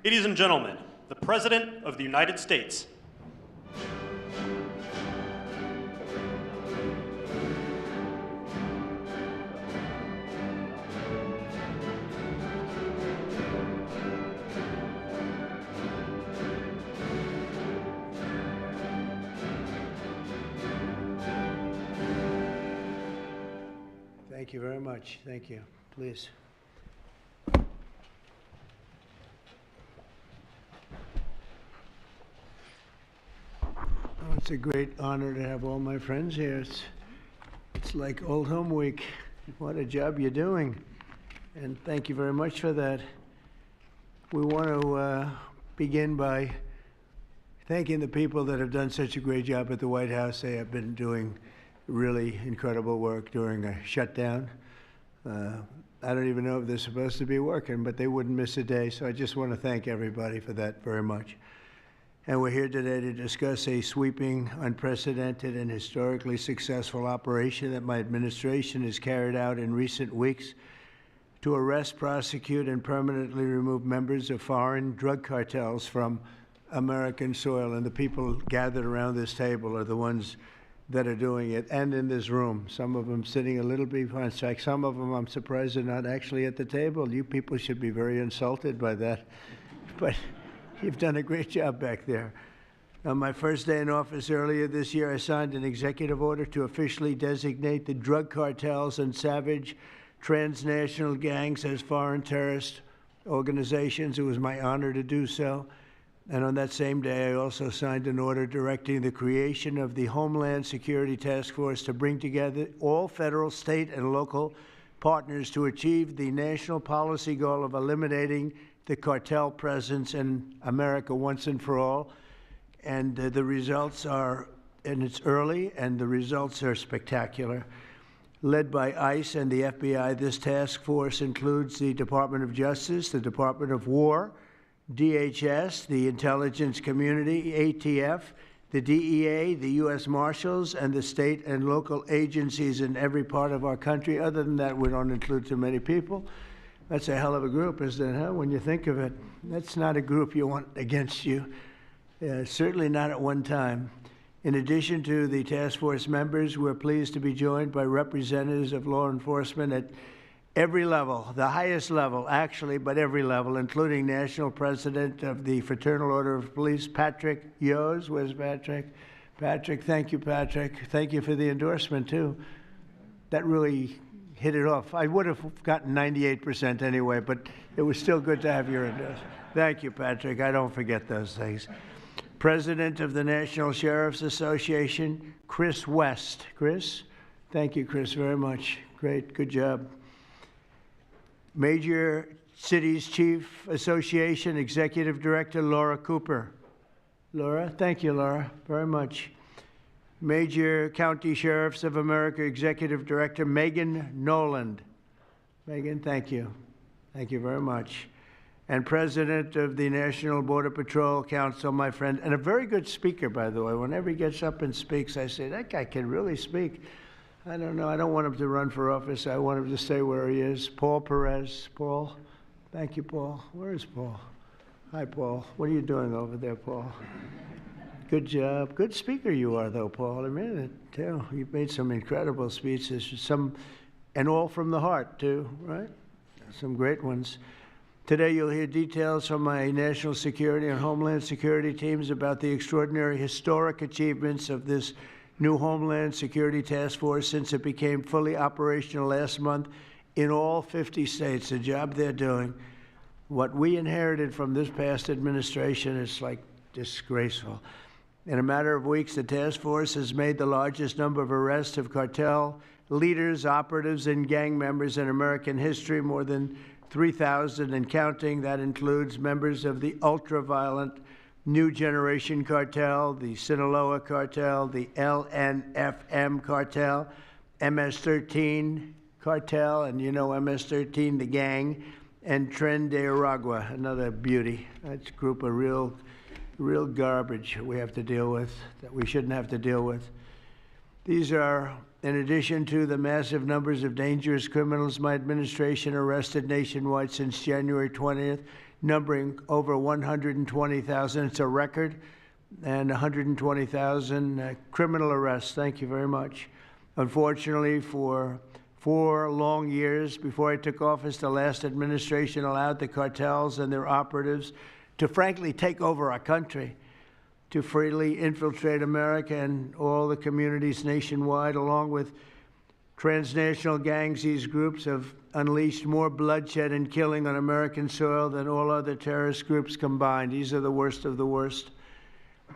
Ladies and gentlemen, the President of the United States. Thank you very much. Thank you. Please. It's a great honor to have all my friends here. It's like old home week. What a job you're doing. And thank you very much for that. We want to begin by thanking the people that have done such a great job at the White House. They have been doing really incredible work during a shutdown. I don't even know if they're supposed to be working, but they wouldn't miss a day. So I just want to thank everybody for that very much. And we're here today to discuss a sweeping, unprecedented, and historically successful operation that my administration has carried out in recent weeks to arrest, prosecute, and permanently remove members of foreign drug cartels from American soil. And the people gathered around this table are the ones that are doing it, and in this room. Some of them sitting a little behind. In fact, some of them, I'm surprised they're not actually at the table. You people should be very insulted by that. But you've done a great job back there. On my first day in office earlier this year, I signed an executive order to officially designate the drug cartels and savage transnational gangs as foreign terrorist organizations. It was my honor to do so. And on that same day, I also signed an order directing the creation of the Homeland Security Task Force to bring together all federal, state, and local partners to achieve the national policy goal of eliminating the cartel presence in America once and for all. And the results are, and it's early, and the results are spectacular. Led by ICE and the FBI, this task force includes the Department of Justice, the Department of War, DHS, the intelligence community, ATF, the DEA, the U.S. Marshals, and the state and local agencies in every part of our country. Other than that, we don't include too many people. That's a hell of a group, isn't it, huh? When you think of it, that's not a group you want against you. Certainly not at one time. In addition to the task force members, we're pleased to be joined by representatives of law enforcement at every level, the highest level, actually, but every level, including National President of the Fraternal Order of Police, Patrick Yos. Where's Patrick? Patrick, thank you, Patrick. Thank you for the endorsement, too. That really hit it off. I would have gotten 98% anyway, but it was still good to have your endorsement. Thank you, Patrick. I don't forget those things. President of the National Sheriff's Association, Chris West. Chris? Thank you, Chris, very much. Great, good job. Major Cities Chief Association Executive Director Laura Cooper. Laura, thank you, Laura, very much. Major County Sheriffs of America Executive Director Megan Noland. Megan, thank you. Thank you very much. And President of the National Border Patrol Council, my friend, and a very good speaker, by the way. Whenever he gets up and speaks, I say, that guy can really speak. I don't know. I don't want him to run for office. I want him to stay where he is. Paul Perez. Paul? Thank you, Paul. Where is Paul? Hi, Paul. What are you doing over there, Paul? Good job. Good speaker you are, though, Paul. I mean it, too. You've made some incredible speeches, and all from the heart, too, right? Some great ones. Today, you'll hear details from my national security and homeland security teams about the extraordinary historic achievements of this new Homeland Security Task Force since it became fully operational last month in all 50 states. The job they're doing, what we inherited from this past administration is like disgraceful. In a matter of weeks, the task force has made the largest number of arrests of cartel leaders, operatives, and gang members in American history, more than 3,000 and counting. That includes members of the ultra-violent New Generation Cartel, the Sinaloa Cartel, the LNFM Cartel, MS-13 Cartel, and you know MS-13, the gang, and Tren de Aragua, another beauty. That's a group of real garbage we have to deal with, that we shouldn't have to deal with. These are, in addition to the massive numbers of dangerous criminals my administration arrested nationwide since January 20th, numbering over 120,000. It's a record, and 120,000 criminal arrests. Thank you very much. Unfortunately, for 4 long years before I took office, the last administration allowed the cartels and their operatives to frankly take over our country, to freely infiltrate America and all the communities nationwide. Along with transnational gangs, these groups have unleashed more bloodshed and killing on American soil than all other terrorist groups combined. These are the worst of the worst.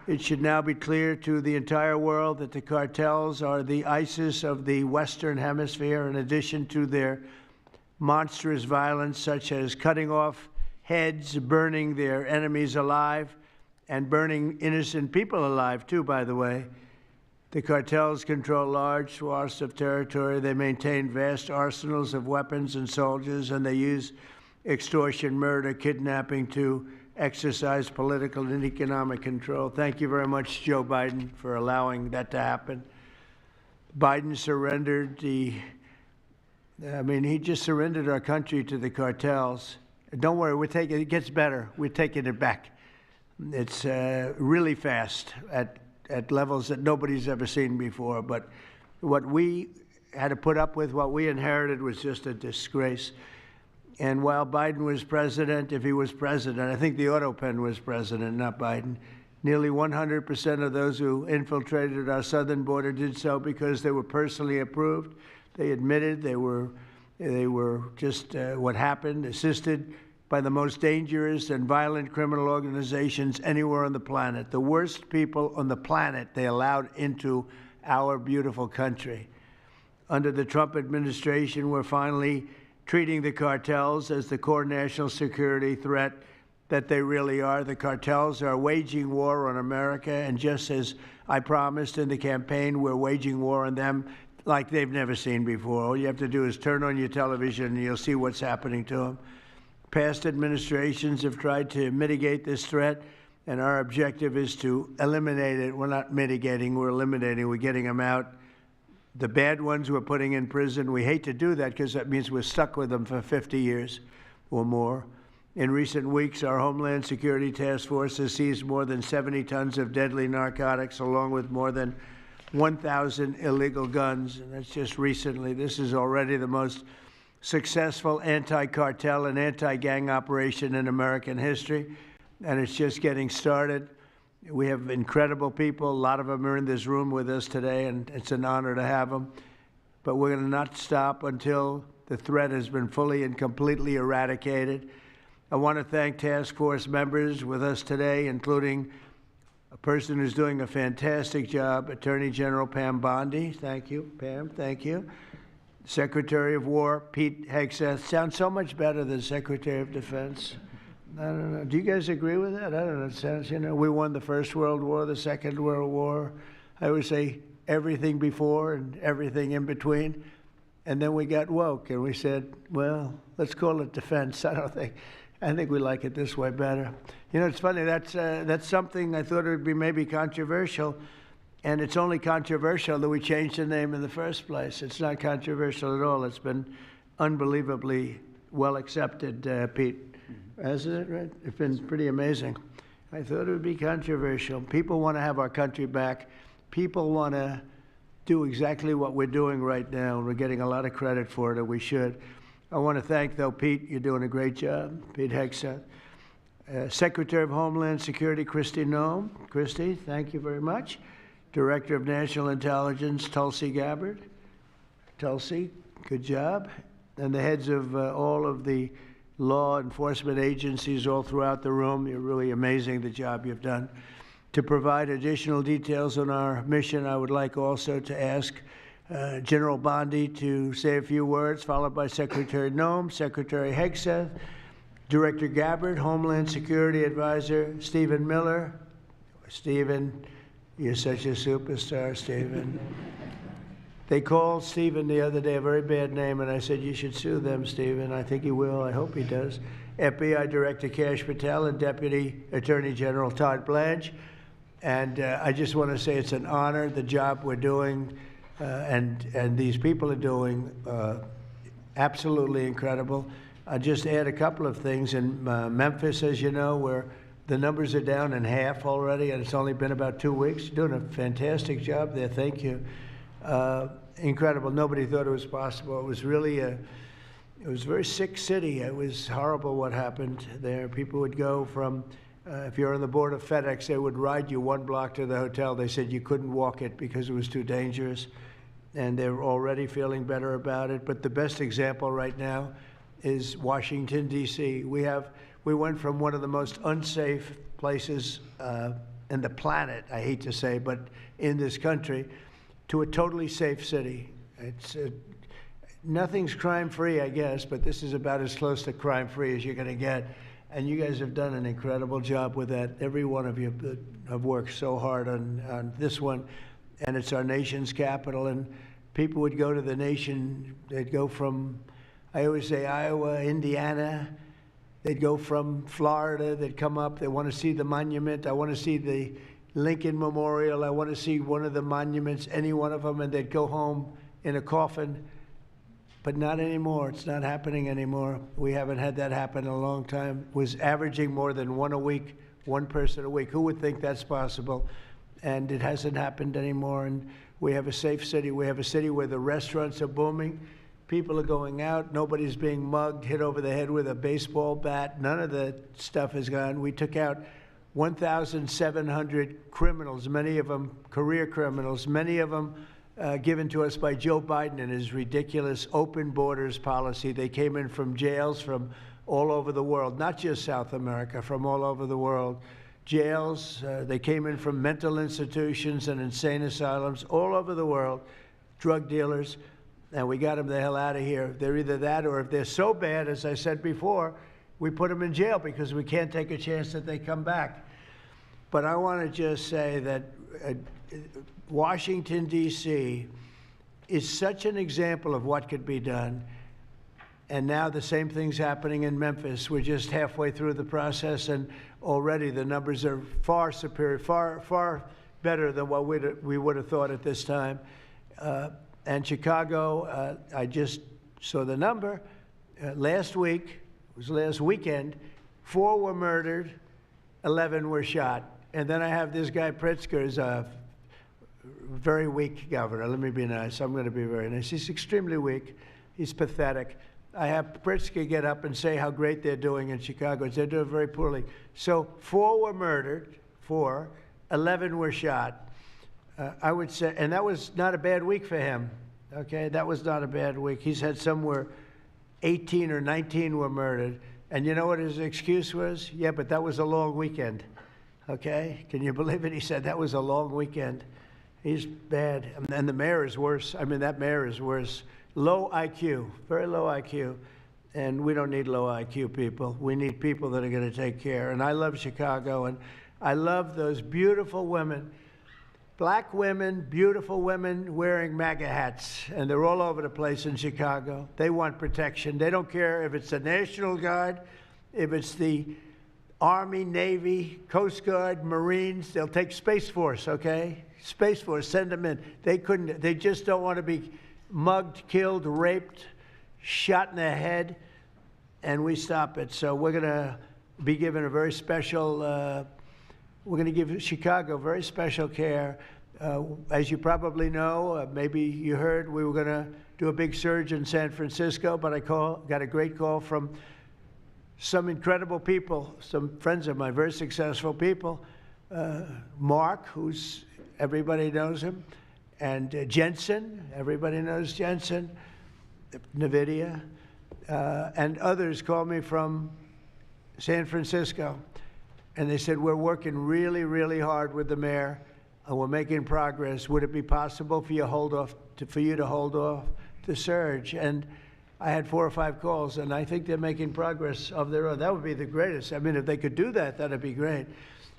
It should now be clear to the entire world that the cartels are the ISIS of the Western Hemisphere, in addition to their monstrous violence, such as cutting off heads, burning their enemies alive, and burning innocent people alive, too, by the way. The cartels control large swaths of territory. They maintain vast arsenals of weapons and soldiers, and they use extortion, murder, kidnapping to exercise political and economic control. Thank you very much, Joe Biden, for allowing that to happen. Biden surrendered he just surrendered our country to the cartels. Don't worry, it gets better. We're taking it back. It's really fast at levels that nobody's ever seen before. But what we had to put up with, what we inherited, was just a disgrace. And while Biden was president, if he was president, I think the auto pen was president, not Biden, nearly 100% of those who infiltrated our southern border did so because they were personally approved. They admitted they were just what happened, assisted by the most dangerous and violent criminal organizations anywhere on the planet. The worst people on the planet they allowed into our beautiful country. Under the Trump administration, we're finally treating the cartels as the core national security threat that they really are. The cartels are waging war on America, and just as I promised in the campaign, we're waging war on them like they've never seen before. All you have to do is turn on your television and you'll see what's happening to them. Past administrations have tried to mitigate this threat, and our objective is to eliminate it. We're not mitigating, we're eliminating. We're getting them out. The bad ones we're putting in prison. We hate to do that because that means we're stuck with them for 50 years or more. In recent weeks, our Homeland Security Task Force has seized more than 70 tons of deadly narcotics, along with more than 1,000 illegal guns. And that's just recently. This is already the most successful anti-cartel and anti-gang operation in American history, and it's just getting started. We have incredible people. A lot of them are in this room with us today, and it's an honor to have them. But we're going to not stop until the threat has been fully and completely eradicated. I want to thank task force members with us today, including a person who's doing a fantastic job, Attorney General Pam Bondi. Thank you, Pam. Thank you. Secretary of War Pete Hegseth. Sounds so much better than Secretary of Defense. I don't know. Do you guys agree with that? I don't know. It sounds, we won the First World War, the Second World War. I would say everything before and everything in between. And then we got woke and we said, well, let's call it defense. I think we like it this way better. It's funny. That's something I thought it would be maybe controversial. And it's only controversial that we changed the name in the first place. It's not controversial at all. It's been unbelievably well accepted, Pete. Hasn't it, right? It's been pretty amazing. I thought it would be controversial. People want to have our country back. People want to do exactly what we're doing right now, and we're getting a lot of credit for it, and we should. I want to thank, though, Pete. You're doing a great job, Pete Hegseth. Secretary of Homeland Security, Kristi Noem. Kristi, thank you very much. Director of National Intelligence, Tulsi Gabbard. Tulsi, good job. And the heads of all of the law enforcement agencies all throughout the room. You're really amazing, the job you've done. To provide additional details on our mission, I would like also to ask General Bondi to say a few words, followed by Secretary Noem, Secretary Hegseth, Director Gabbard, Homeland Security Advisor Stephen Miller. Stephen, you're such a superstar, Stephen. They called Stephen the other day a very bad name, and I said, you should sue them, Stephen. I think he will. I hope he does. FBI Director Kash Patel and Deputy Attorney General Todd Blanche. And I just want to say it's an honor, the job we're doing, and these people are doing absolutely incredible. I'll just add a couple of things. In Memphis, as you know, where the numbers are down in half already, and it's only been about 2 weeks. You're doing a fantastic job there. Thank you. Incredible. Nobody thought it was possible. It was really it was a very sick city. It was horrible what happened there. People would go from, if you're on the board of FedEx, they would ride you 1 block to the hotel. They said you couldn't walk it because it was too dangerous. And they're already feeling better about it. But the best example right now is Washington, D.C. We went from one of the most unsafe places in the planet, I hate to say, but in this country, to a totally safe city. Nothing's crime-free, I guess, but this is about as close to crime-free as you're going to get. And you guys have done an incredible job with that. Every one of you have worked so hard on this one, and it's our nation's capital. And people would go to the nation, they'd go from, I always say, Iowa, Indiana. They'd go from Florida, they'd come up, they want to see the monument. I want to see the Lincoln Memorial. I want to see one of the monuments, any one of them, and they'd go home in a coffin. But not anymore. It's not happening anymore. We haven't had that happen in a long time. It was averaging more than one a week, one person a week. Who would think that's possible? And it hasn't happened anymore. And we have a safe city. We have a city where the restaurants are booming. People are going out. Nobody's being mugged, hit over the head with a baseball bat. None of the stuff is gone. We took out 1,700 criminals, many of them career criminals, many of them given to us by Joe Biden and his ridiculous open borders policy. They came in from jails from all over the world, not just South America, from all over the world. Jails, they came in from mental institutions and insane asylums all over the world, drug dealers. And we got them the hell out of here. They're either that, or if they're so bad, as I said before, we put them in jail because we can't take a chance that they come back. But I want to just say that Washington, D.C. is such an example of what could be done. And now the same thing's happening in Memphis. We're just halfway through the process, and already the numbers are far superior, far better than what we would have thought at this time. And Chicago, I just saw the number. Last week, it was last weekend, 4 were murdered, 11 were shot. And then I have this guy Pritzker's a very weak governor. Let me be nice. I'm going to be very nice. He's extremely weak. He's pathetic. I have Pritzker get up and say how great they're doing in Chicago. They're doing very poorly. So 4 were murdered, 4, 11 were shot. I would say, and that was not a bad week for him, okay? That was not a bad week. He's had somewhere 18 or 19 were murdered. And you know what his excuse was? Yeah, but that was a long weekend, okay? Can you believe it? He said that was a long weekend. He's bad. And the mayor is worse. I mean, that mayor is worse. Low IQ, very low IQ. And we don't need low IQ people. We need people that are going to take care. And I love Chicago, and I love those beautiful women. Black women, beautiful women wearing MAGA hats, and they're all over the place in Chicago. They want protection. They don't care if it's the National Guard, if it's the Army, Navy, Coast Guard, Marines. They'll take Space Force, okay? Space Force, send them in. They just don't want to be mugged, killed, raped, shot in the head, and we stop it. So we're going to be given a very special we're going to give Chicago very special care. As you probably know, maybe you heard, we were going to do a big surge in San Francisco, but I got a great call from some incredible people, some friends of mine, very successful people. Mark, everybody knows him, and Jensen, everybody knows Jensen, NVIDIA, and others called me from San Francisco. And they said, we're working really, really hard with the mayor, and we're making progress. Would it be possible for you to hold off the surge? And I had 4 or 5 calls, and I think they're making progress of their own. That would be the greatest. I mean, if they could do that, that'd be great.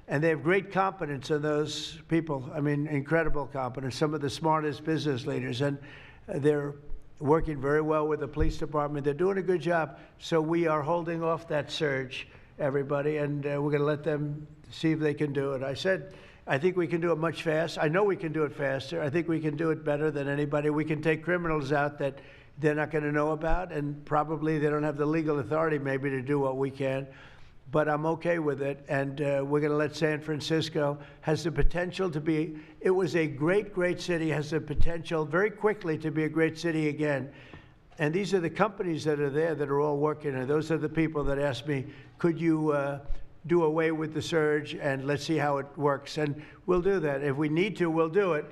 And they have great competence in those people. I mean, incredible competence, some of the smartest business leaders. And they're working very well with the police department. They're doing a good job. So we are holding off that surge, everybody, and we're going to let them see if they can do it. I said, I think we can do it much faster. I know we can do it faster. I think we can do it better than anybody. We can take criminals out that they're not going to know about, and probably they don't have the legal authority maybe to do what we can. But I'm okay with it, and we're going to let San Francisco, has the potential to be, it was a great, great city, has the potential very quickly to be a great city again. And these are the companies that are there that are all working, and those are the people that asked me, could you do away with the surge, and let's see how it works. And we'll do that. If we need to, we'll do it.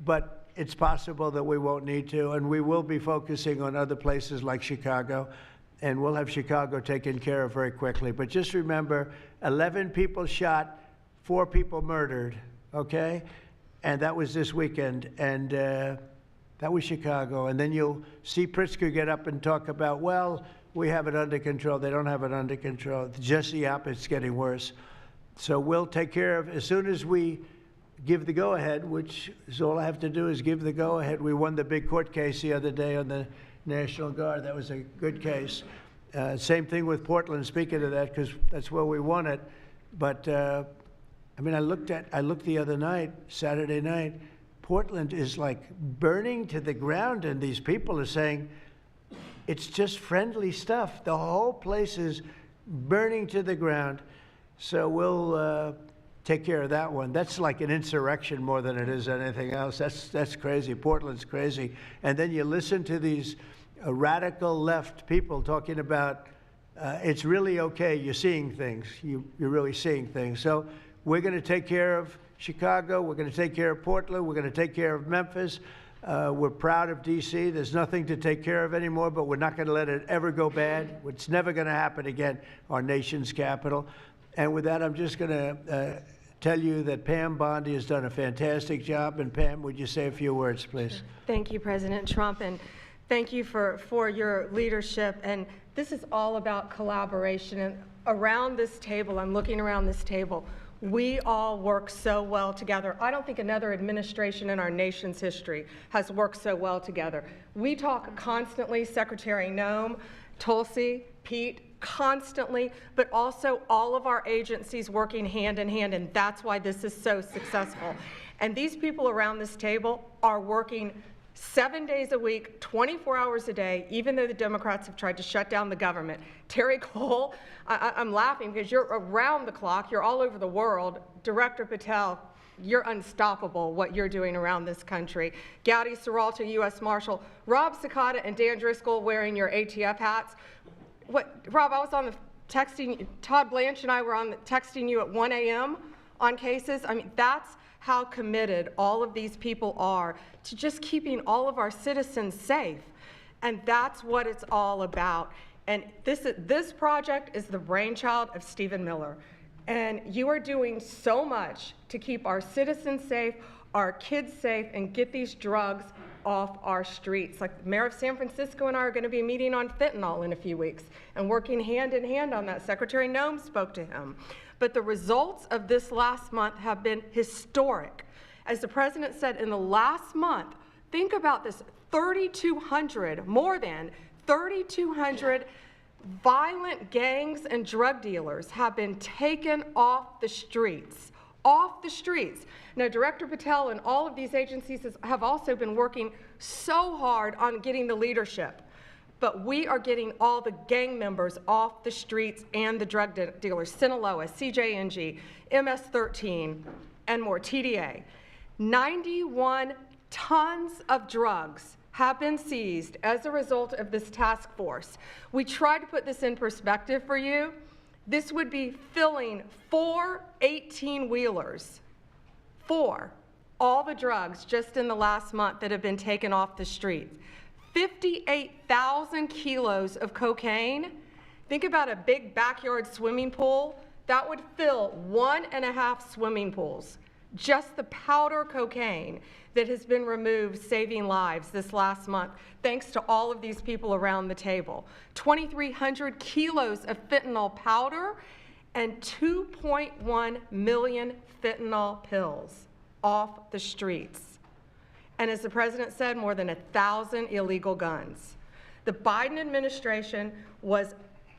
But it's possible that we won't need to, and we will be focusing on other places like Chicago. And we'll have Chicago taken care of very quickly. But just remember, 11 people shot, 4 people murdered, okay? And that was this weekend, and that was Chicago. And then you'll see Pritzker get up and talk about, well, we have it under control. They don't have it under control. Just the opposite, it's getting worse. So we'll take care of, as soon as we give the go-ahead, which is all I have to do is give the go-ahead. We won the big court case the other day on the National Guard. That was a good case. Same thing with Portland, speaking of that, because that's where we won it. But, I mean, I looked the other night, Saturday night, Portland is like burning to the ground, and these people are saying, it's just friendly stuff. The whole place is burning to the ground. So we'll take care of that one. That's like an insurrection more than it is anything else. That's crazy. Portland's crazy. And then you listen to these radical left people talking about it's really okay. You're seeing things. You're really seeing things. So we're going to take care of Chicago. We're going to take care of Portland. We're going to take care of Memphis. We're proud of D.C. There's nothing to take care of anymore, but we're not going to let it ever go bad. It's never going to happen again, our nation's capital. And with that, I'm just going to tell you that Pam Bondi has done a fantastic job. And Pam, would you say a few words, please? Thank you, President Trump, and thank you for your leadership. And this is all about collaboration. And around this table, I'm looking around this table, we all work so well together. I don't think another administration in our nation's history has worked so well together. We talk constantly, Secretary Noem, Tulsi, Pete, constantly, but also all of our agencies working hand in hand, and that's why this is so successful. And these people around this table are working 7 days a week, 24 hours a day, even though the Democrats have tried to shut down the government. Terry Cole, I'm laughing because you're around the clock, you're all over the world. Director Patel, you're unstoppable, what you're doing around this country. Gowdy Serralta, U.S. Marshal, Rob Sakata and Dan Driscoll wearing your ATF hats. Rob, I was on the texting, Todd Blanche and I were on the texting you at 1 a.m. on cases. I mean, that's how committed all of these people are to just keeping all of our citizens safe. And that's what it's all about. And this project is the brainchild of Stephen Miller. And you are doing so much to keep our citizens safe, our kids safe, and get these drugs off our streets. Like the mayor of San Francisco and I are going to be meeting on fentanyl in a few weeks and working hand in hand on that. Secretary Noem spoke to him. But the results of this last month have been historic. As the president said, in the last month, think about this, 3,200, more than 3,200 violent gangs and drug dealers have been taken off the streets. Off the streets. Now, Director Patel and all of these agencies have also been working so hard on getting the leadership. But we are getting all the gang members off the streets and the drug dealers, Sinaloa, CJNG, MS-13, and more, TDA. 91 tons of drugs have been seized as a result of this task force. We tried to put this in perspective for you. This would be filling 4 18-wheelers, 4, all the drugs just in the last month that have been taken off the streets. 58,000 kilos of cocaine. Think about a big backyard swimming pool. That would fill 1.5 swimming pools. Just the powder cocaine that has been removed, saving lives this last month, thanks to all of these people around the table. 2,300 kilos of fentanyl powder and 2.1 million fentanyl pills off the streets. And as the president said, more than 1,000 illegal guns. The Biden administration was,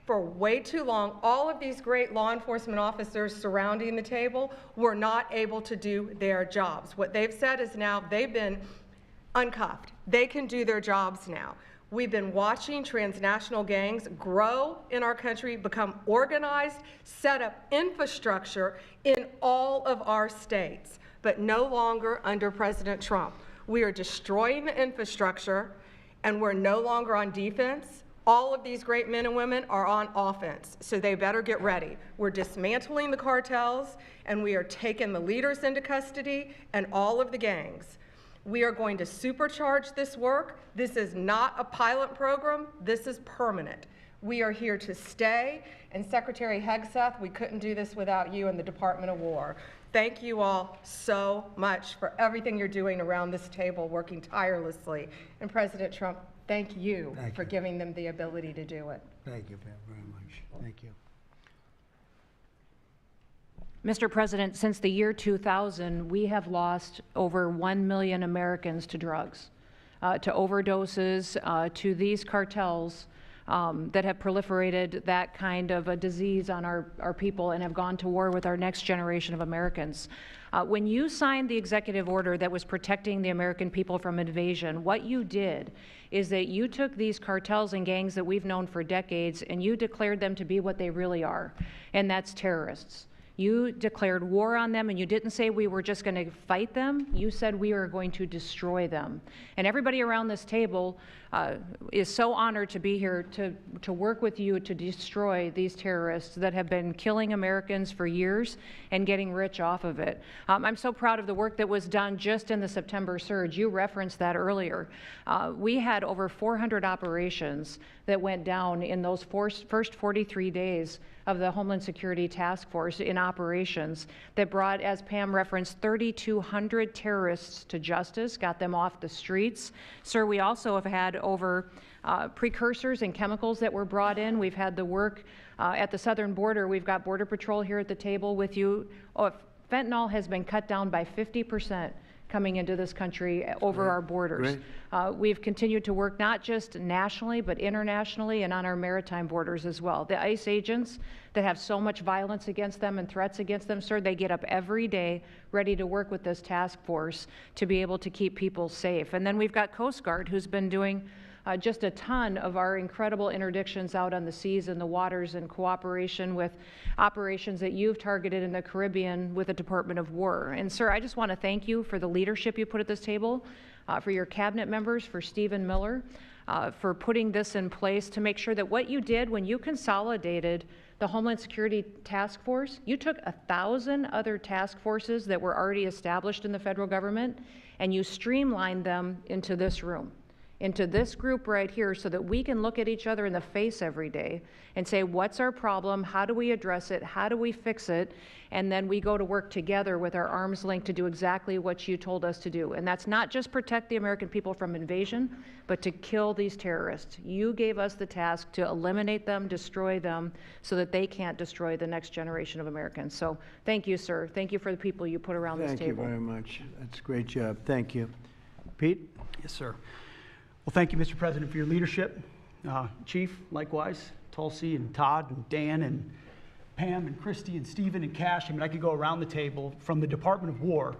for way too long, all of these great law enforcement officers surrounding the table were not able to do their jobs. What they've said is now they've been uncuffed. They can do their jobs now. We've been watching transnational gangs grow in our country, become organized, set up infrastructure in all of our states, but no longer under President Trump. We are destroying the infrastructure, and we're no longer on defense. All of these great men and women are on offense, so they better get ready. We're dismantling the cartels, and we are taking the leaders into custody and all of the gangs. We are going to supercharge this work. This is not a pilot program. This is permanent. We are here to stay. And Secretary Hegseth, we couldn't do this without you and the Department of War. Thank you all so much for everything you're doing around this table, working tirelessly. And President Trump, thank you for giving them the ability to do it. Thank you very much. Thank you. Mr. President, since the year 2000, we have lost over 1 million Americans to drugs, to overdoses, to these cartels that have proliferated that kind of a disease on our people and have gone to war with our next generation of Americans. When you signed the executive order that was protecting the American people from invasion, what you did is that you took these cartels and gangs that we've known for decades and you declared them to be what they really are, and that's terrorists. You declared war on them, and you didn't say we were just going to fight them. You said we were going to destroy them. And everybody around this table is so honored to be here to work with you to destroy these terrorists that have been killing Americans for years and getting rich off of it. I'm so proud of the work that was done just in the September surge. You referenced that earlier. We had over 400 operations that went down in those first 43 days of the Homeland Security Task Force in operations that brought, as Pam referenced, 3,200 terrorists to justice, got them off the streets. Sir, we also have had over precursors and chemicals that were brought in. We've had the work at the southern border. We've got Border Patrol here at the table with you. Fentanyl has been cut down by 50% coming into this country over our borders. We've continued to work not just nationally, but internationally and on our maritime borders as well. The ICE agents that have so much violence against them and threats against them, sir, they get up every day ready to work with this task force to be able to keep people safe. And then we've got Coast Guard, who's been doing just a ton of our incredible interdictions out on the seas and the waters in cooperation with operations that you've targeted in the Caribbean with the Department of War. And sir, I just want to thank you for the leadership you put at this table, for your cabinet members, for Stephen Miller, for putting this in place to make sure that what you did when you consolidated the Homeland Security Task Force, you took 1,000 other task forces that were already established in the federal government and you streamlined them into this room, into this group right here, so that we can look at each other in the face every day and say, what's our problem? How do we address it? How do we fix it? And then we go to work together with our arms linked to do exactly what you told us to do. And that's not just protect the American people from invasion, but to kill these terrorists. You gave us the task to eliminate them, destroy them, so that they can't destroy the next generation of Americans. So thank you, sir. Thank you for the people you put around this table. Thank you very much. That's a great job. Thank you. Pete? Yes, sir. Well, thank you, Mr. President, for your leadership. Chief, likewise, Tulsi and Todd and Dan and Pam and Christy and Stephen and Cash. I mean, I could go around the table. From the Department of War,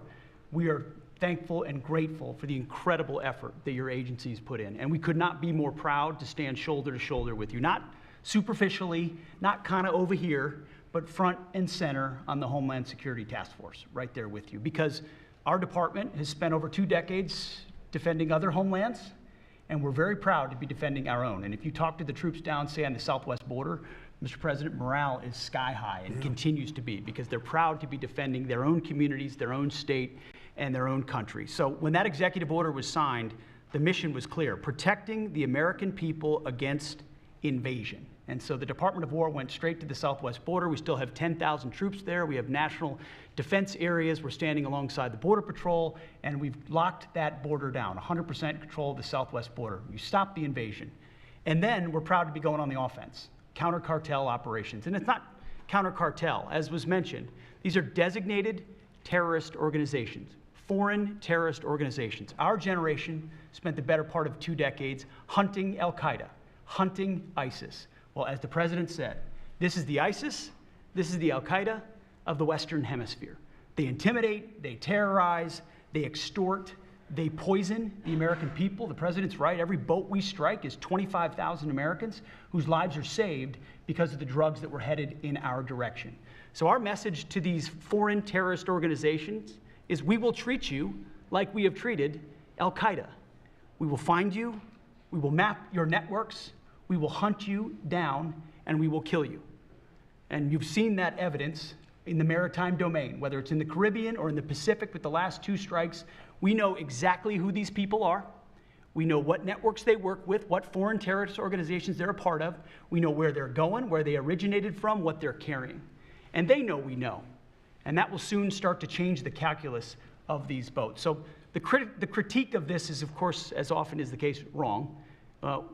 we are thankful and grateful for the incredible effort that your agencies put in. And we could not be more proud to stand shoulder to shoulder with you, not superficially, not kind of over here, but front and center on the Homeland Security Task Force, right there with you. Because our department has spent over 2 decades defending other homelands, and we're very proud to be defending our own. And if you talk to the troops down, say, on the southwest border, Mr. President, morale is sky high and continues to be, because they're proud to be defending their own communities, their own state, and their own country. So when that executive order was signed, the mission was clear: protecting the American people against invasion. And so the Department of War went straight to the southwest border. We still have 10,000 troops there. We have national defense areas. We're standing alongside the Border Patrol, and we've locked that border down, 100% control of the southwest border. You stopped the invasion. And then we're proud to be going on the offense, counter-cartel operations. And it's not counter-cartel, as was mentioned. These are designated terrorist organizations, foreign terrorist organizations. Our generation spent the better part of 2 decades hunting Al-Qaeda, hunting ISIS. Well, as the president said, this is the ISIS, this is the Al-Qaeda of the Western Hemisphere. They intimidate, they terrorize, they extort, They poison the American people. The president's right. Every boat we strike is 25,000 Americans whose lives are saved because of the drugs that were headed in our direction. So our message to these foreign terrorist organizations is we will treat you like we have treated Al-Qaeda. We will find you, we will map your networks, we will hunt you down, and we will kill you. And you've seen that evidence in the maritime domain, whether it's in the Caribbean or in the Pacific with the last 2 strikes. We know exactly who these people are. We know what networks they work with, what foreign terrorist organizations they're a part of. We know where they're going, where they originated from, what they're carrying. And they know we know. And that will soon start to change the calculus of these boats. So the critique of this is, of course, as often is the case, wrong.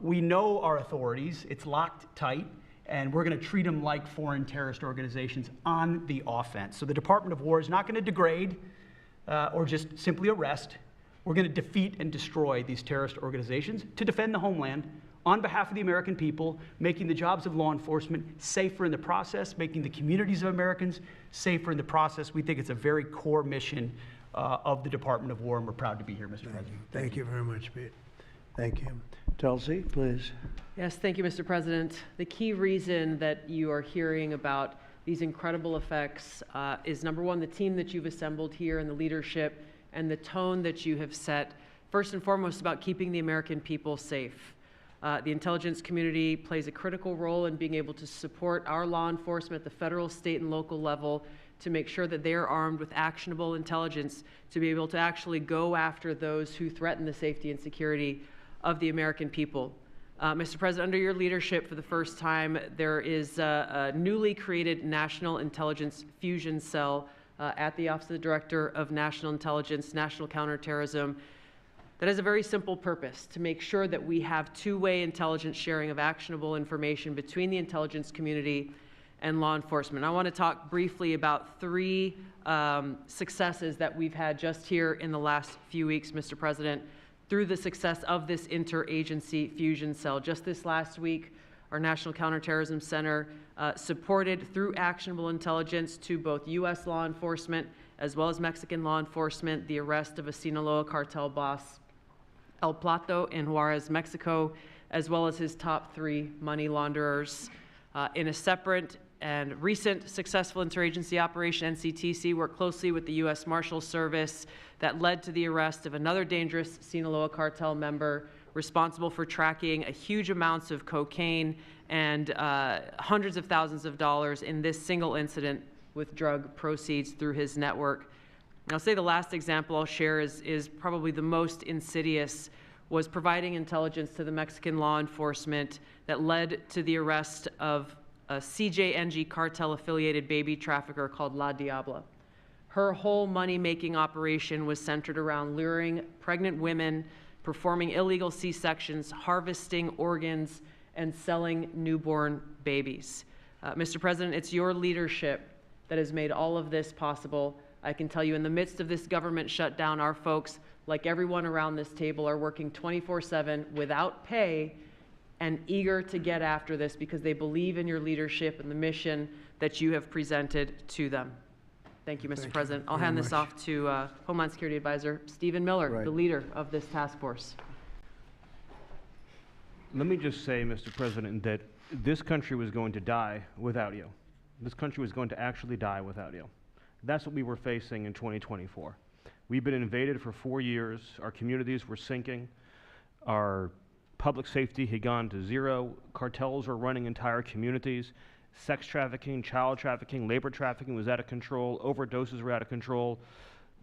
We know our authorities. It's locked tight. And we're going to treat them like foreign terrorist organizations on the offense. So the Department of War is not going to degrade or just simply arrest. We're going to defeat and destroy these terrorist organizations to defend the homeland on behalf of the American people, making the jobs of law enforcement safer in the process, making the communities of Americans safer in the process. We think it's a very core mission of the Department of War, and we're proud to be here, Mr. President. Thank you very much, Pete. Thank you. Tulsi, please. Yes, thank you, Mr. President. The key reason that you are hearing about these incredible effects is, number one, the team that you've assembled here and the leadership and the tone that you have set, first and foremost, about keeping the American people safe. The intelligence community plays a critical role in being able to support our law enforcement at the federal, state, and local level to make sure that they are armed with actionable intelligence to be able to actually go after those who threaten the safety and security of the American people. Mr. President, under your leadership, for the first time, there is a newly created National Intelligence Fusion Cell at the Office of the Director of National Intelligence, National Counterterrorism, that has a very simple purpose: to make sure that we have two-way intelligence sharing of actionable information between the intelligence community and law enforcement. I want to talk briefly about 3 successes that we've had just here in the last few weeks, Mr. President, through the success of this interagency fusion cell. Just this last week, our National Counterterrorism Center supported, through actionable intelligence to both U.S. law enforcement as well as Mexican law enforcement, the arrest of a Sinaloa cartel boss, El Plato, in Juarez, Mexico, as well as his top 3 money launderers. In a separate and recent successful interagency operation, NCTC worked closely with the U.S. Marshals Service that led to the arrest of another dangerous Sinaloa cartel member responsible for tracking huge amounts of cocaine and hundreds of thousands of dollars in this single incident with drug proceeds through his network. And I'll say the last example I'll share is probably the most insidious, was providing intelligence to the Mexican law enforcement that led to the arrest of a CJNG cartel-affiliated baby trafficker called La Diabla. Her whole money-making operation was centered around luring pregnant women, performing illegal C-sections, harvesting organs, and selling newborn babies. Mr. President, it's your leadership that has made all of this possible. I can tell you, in the midst of this government shutdown, our folks, like everyone around this table, are working 24/7 without pay and eager to get after this because they believe in your leadership and the mission that you have presented to them. Thank you, Mr. President. I'll hand this off to Homeland Security Advisor Stephen Miller, the leader of this task force. Let me just say, Mr. President, that this country was going to die without you. This country was going to actually die without you. That's what we were facing in 2024. We've been invaded for 4 years. Our communities were sinking. Our public safety had gone to zero. Cartels were running entire communities. Sex trafficking, child trafficking, labor trafficking was out of control. Overdoses were out of control.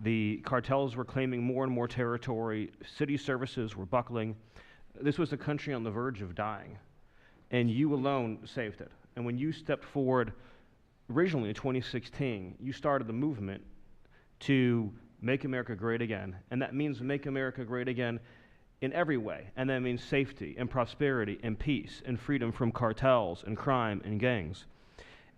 The cartels were claiming more and more territory. City services were buckling. This was a country on the verge of dying, and you alone saved it. And when you stepped forward originally in 2016, you started the movement to make America great again, and that means make America great again in every way, and that means safety and prosperity and peace and freedom from cartels and crime and gangs.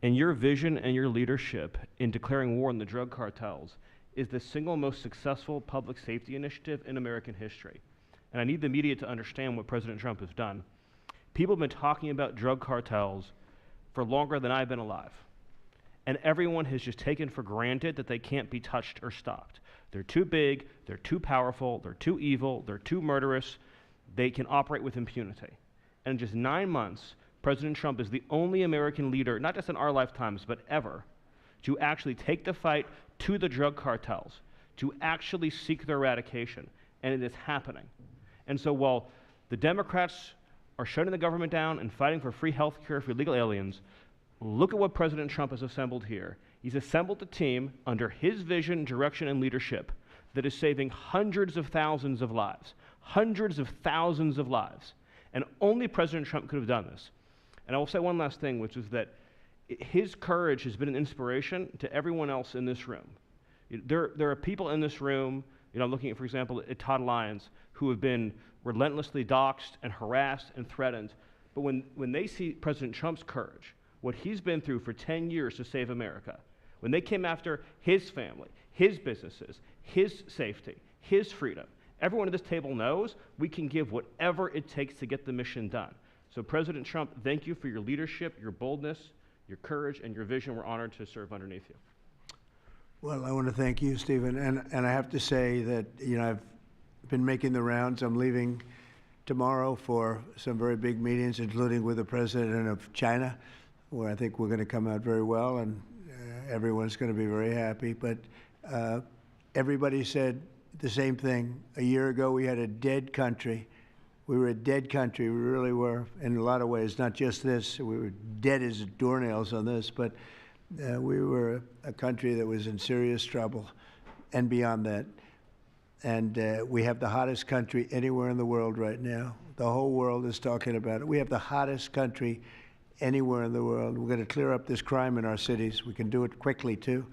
And your vision and your leadership in declaring war on the drug cartels is the single most successful public safety initiative in American history. And I need the media to understand what President Trump has done. People have been talking about drug cartels for longer than I've been alive. And everyone has just taken for granted that they can't be touched or stopped. They're too big, they're too powerful, they're too evil, they're too murderous. They can operate with impunity. And in just 9 months, President Trump is the only American leader, not just in our lifetimes, but ever, to actually take the fight to the drug cartels, to actually seek their eradication. And it is happening. And so while the Democrats are shutting the government down and fighting for free health care for illegal aliens, look at what President Trump has assembled here. He's assembled a team under his vision, direction, and leadership that is saving hundreds of thousands of lives. Hundreds of thousands of lives. And only President Trump could have done this. And I will say one last thing, which is that his courage has been an inspiration to everyone else in this room. There are people in this room, I'm looking at, for example, at Todd Lyons, who have been relentlessly doxxed and harassed and threatened. But when they see President Trump's courage, what he's been through for 10 years to save America, when they came after his family, his businesses, his safety, his freedom, everyone at this table knows we can give whatever it takes to get the mission done. So President Trump, thank you for your leadership, your boldness, your courage, and your vision. We're honored to serve underneath you. Well, I want to thank you, Stephen. And I have to say that, I've been making the rounds. I'm leaving tomorrow for some very big meetings, including with the president of China, where I think we're going to come out very well, and everyone's going to be very happy. But everybody said the same thing. A year ago, we had a dead country. We were a dead country. We really were, in a lot of ways, not just this. We were dead as doornails on this, but we were a country that was in serious trouble and beyond that. And we have the hottest country anywhere in the world right now. The whole world is talking about it. We have the hottest country anywhere in the world. We're going to clear up this crime in our cities. We can do it quickly, too.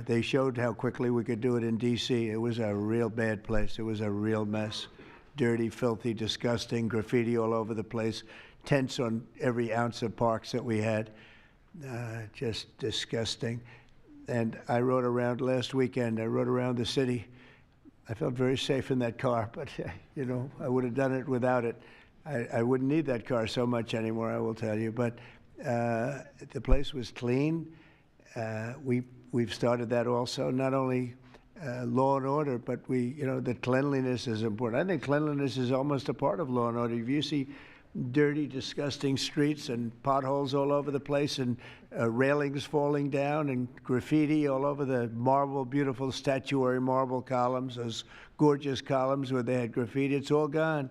They showed how quickly we could do it in D.C. It was a real bad place. It was a real mess. Dirty, filthy, disgusting, graffiti all over the place, tents on every ounce of parks that we had. Just disgusting. And I rode around last weekend. I rode around the city. I felt very safe in that car, but, I would have done it without it. I wouldn't need that car so much anymore, I will tell you. But the place was clean. We've started that also, not only law and order, but the cleanliness is important. I think cleanliness is almost a part of law and order. If you see dirty, disgusting streets and potholes all over the place and railings falling down and graffiti all over the beautiful statuary marble columns, those gorgeous columns where they had graffiti, it's all gone.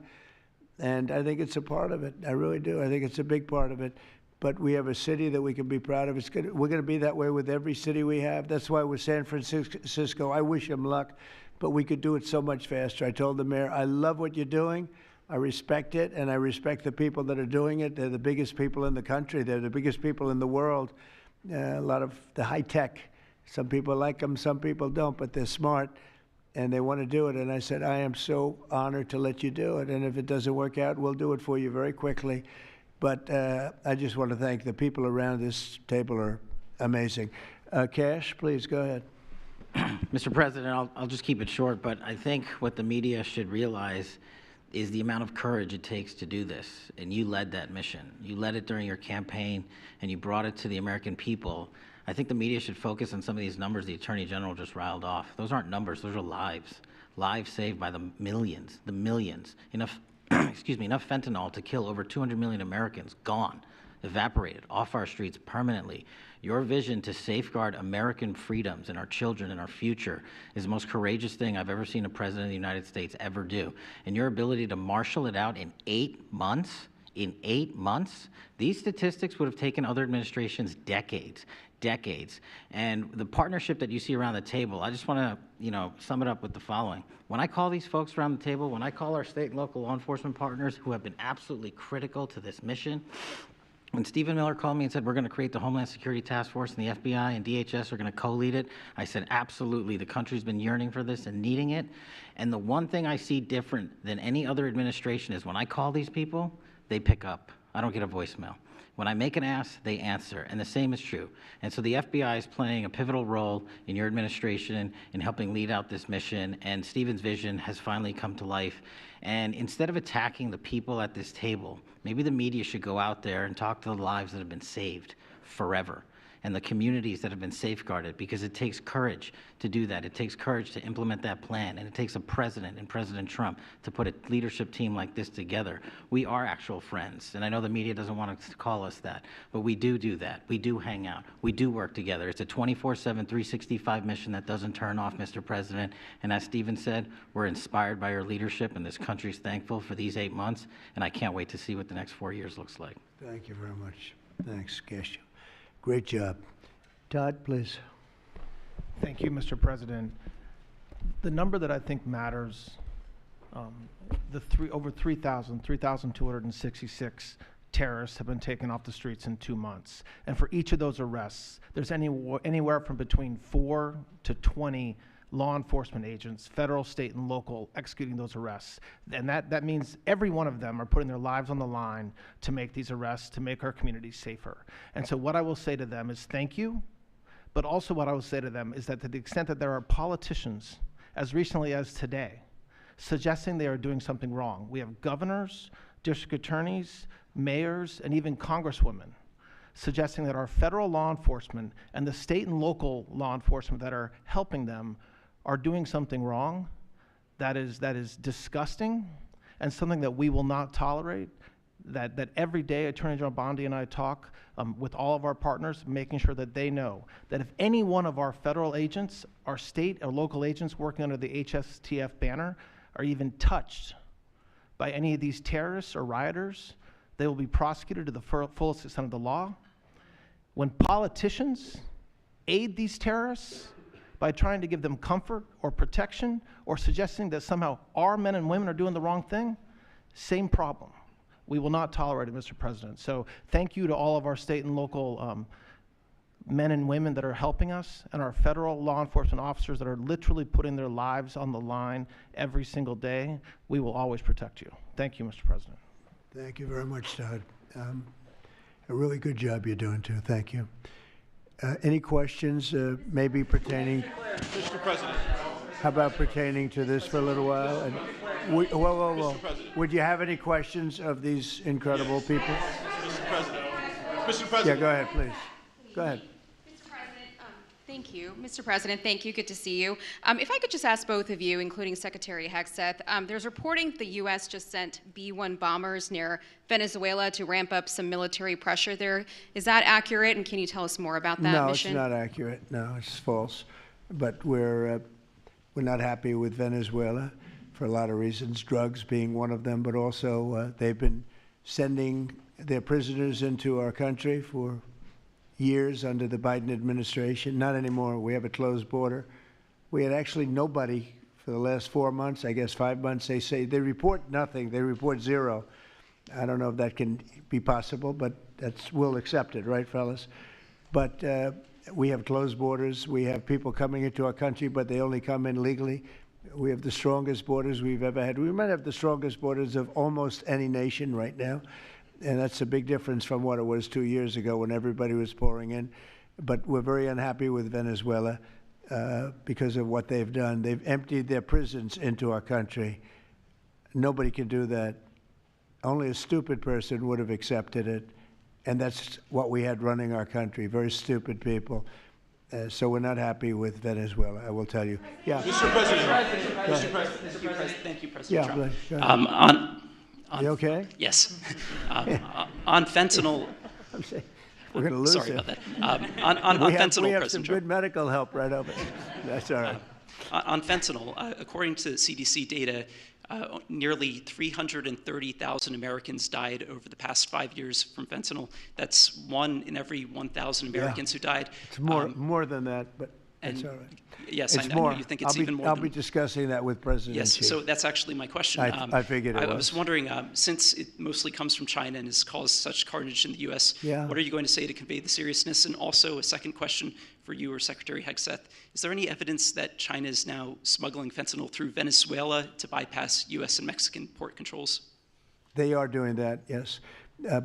And I think it's a part of it. I really do. I think it's a big part of it. But we have a city that we can be proud of. We're going to be that way with every city we have. That's why with San Francisco, I wish them luck, but we could do it so much faster. I told the mayor, I love what you're doing. I respect it, and I respect the people that are doing it. They're the biggest people in the country. They're the biggest people in the world. A lot of the high tech. Some people like them, some people don't, but they're smart, and they want to do it. And I said, I am so honored to let you do it, and if it doesn't work out, we'll do it for you very quickly. But I just want to thank the people around this table are amazing. Cash, please go ahead. Mr. President, I'll just keep it short, but I think what the media should realize is the amount of courage it takes to do this. And you led that mission. You led it during your campaign, and you brought it to the American people. I think the media should focus on some of these numbers the Attorney General just riled off. Those aren't numbers, those are lives. Lives saved by the millions. Enough enough fentanyl to kill over 200 million Americans, gone, evaporated, off our streets permanently. Your vision to safeguard American freedoms and our children and our future is the most courageous thing I've ever seen a president of the United States ever do. And your ability to marshal it out in 8 months, these statistics would have taken other administrations decades. And the partnership that you see around the table, I just want to, sum it up with the following. When I call these folks around the table, when I call our state and local law enforcement partners who have been absolutely critical to this mission, when Stephen Miller called me and said, we're going to create the Homeland Security Task Force and the FBI and DHS are going to co-lead it, I said, absolutely. The country's been yearning for this and needing it. And the one thing I see different than any other administration is when I call these people, they pick up. I don't get a voicemail. When I make an ask, they answer, and the same is true. And so the FBI is playing a pivotal role in your administration in helping lead out this mission, and Stephen's vision has finally come to life. And instead of attacking the people at this table, maybe the media should go out there and talk to the lives that have been saved forever. and the communities that have been safeguarded, because it takes courage to do that. It takes courage to implement that plan, and it takes a president and President Trump to put a leadership team like this together. We are actual friends, and I know the media doesn't want to call us that, but we do that. We do hang out. We do work together. It's a 24/7, 365 mission that doesn't turn off, Mr. President. And as Stephen said, we're inspired by your leadership, and this country's thankful for these 8 months, and I can't wait to see what the next 4 years looks like. Thank you very much. Thanks, Cascio. Great job. Todd, please. Thank you, Mr. President. The number that I think matters, over 3,266 terrorists have been taken off the streets in 2 months. And for each of those arrests, there's anywhere from between 4 to 20 law enforcement agents, federal, state, and local, executing those arrests. And that means every one of them are putting their lives on the line to make these arrests, to make our communities safer. And so what I will say to them is thank you, but also what I will say to them is that to the extent that there are politicians, as recently as today, suggesting they are doing something wrong. We have governors, district attorneys, mayors, and even congresswomen suggesting that our federal law enforcement and the state and local law enforcement that are helping them are doing something wrong. That is disgusting and something that we will not tolerate. That every day Attorney General Bondi and I talk with all of our partners, making sure that they know that if any one of our federal agents, our state or local agents working under the HSTF banner are even touched by any of these terrorists or rioters, they will be prosecuted to the fullest extent of the law. When politicians aid these terrorists by trying to give them comfort or protection or suggesting that somehow our men and women are doing the wrong thing, same problem. We will not tolerate it, Mr. President. So thank you to all of our state and local men and women that are helping us, and our federal law enforcement officers that are literally putting their lives on the line every single day. We will always protect you. Thank you, Mr. President. Thank you very much, Todd. A really good job you're doing, too. Thank you. Any questions maybe pertaining? Mr. President. How about pertaining to this for a little while? And whoa. Would you have any questions of these incredible people? Mr. President. Mr. President. Yeah, go ahead, please. Go ahead. Mr. President, thank you. Mr. President, thank you. Good to see you. If I could just ask both of you, including Secretary Hegseth, there's reporting the U.S. just sent B-1 bombers near Venezuela to ramp up some military pressure there. Is that accurate, and can you tell us more about that mission? No, it's not accurate. No, it's false. But we're not happy with Venezuela for a lot of reasons, drugs being one of them, but also they've been sending their prisoners into our country for years under the Biden administration. Not anymore. We have a closed border. We had actually nobody for the last 4 months, I guess 5 months. They say they report nothing. They report zero. I don't know if that can be possible, but we'll accept it, right, fellas? But we have closed borders. We have people coming into our country, but they only come in legally. We have the strongest borders we've ever had. We might have the strongest borders of almost any nation right now. And that's a big difference from what it was 2 years ago when everybody was pouring in. But we're very unhappy with Venezuela because of what they've done. They've emptied their prisons into our country. Nobody can do that. Only a stupid person would have accepted it. And that's what we had running our country, very stupid people. So we're not happy with Venezuela, I will tell you. Yeah. Mr. President. Mr. President. Thank you, President Trump. Go ahead. You okay? Yes. On fentanyl. I'm saying, we're going to lose Sorry him. about that. On fentanyl, we have President some Trump. good medical help right over there. That's all right. On fentanyl, according to CDC data, nearly 330,000 Americans died over the past 5 years from fentanyl. That's 1 in every 1,000 Americans who died. It's more than that, but that's all right. Yes, It's I more. know you think it's even more. I'll be discussing that with President Xi. Yes, so that's actually my question. I figured it was. I was wondering, since it mostly comes from China and has caused such carnage in the U.S., Yeah. what are you going to say to convey the seriousness? And also a second question for you or Secretary Hegseth. Is there any evidence that China is now smuggling fentanyl through Venezuela to bypass U.S. and Mexican port controls? They are doing that, yes.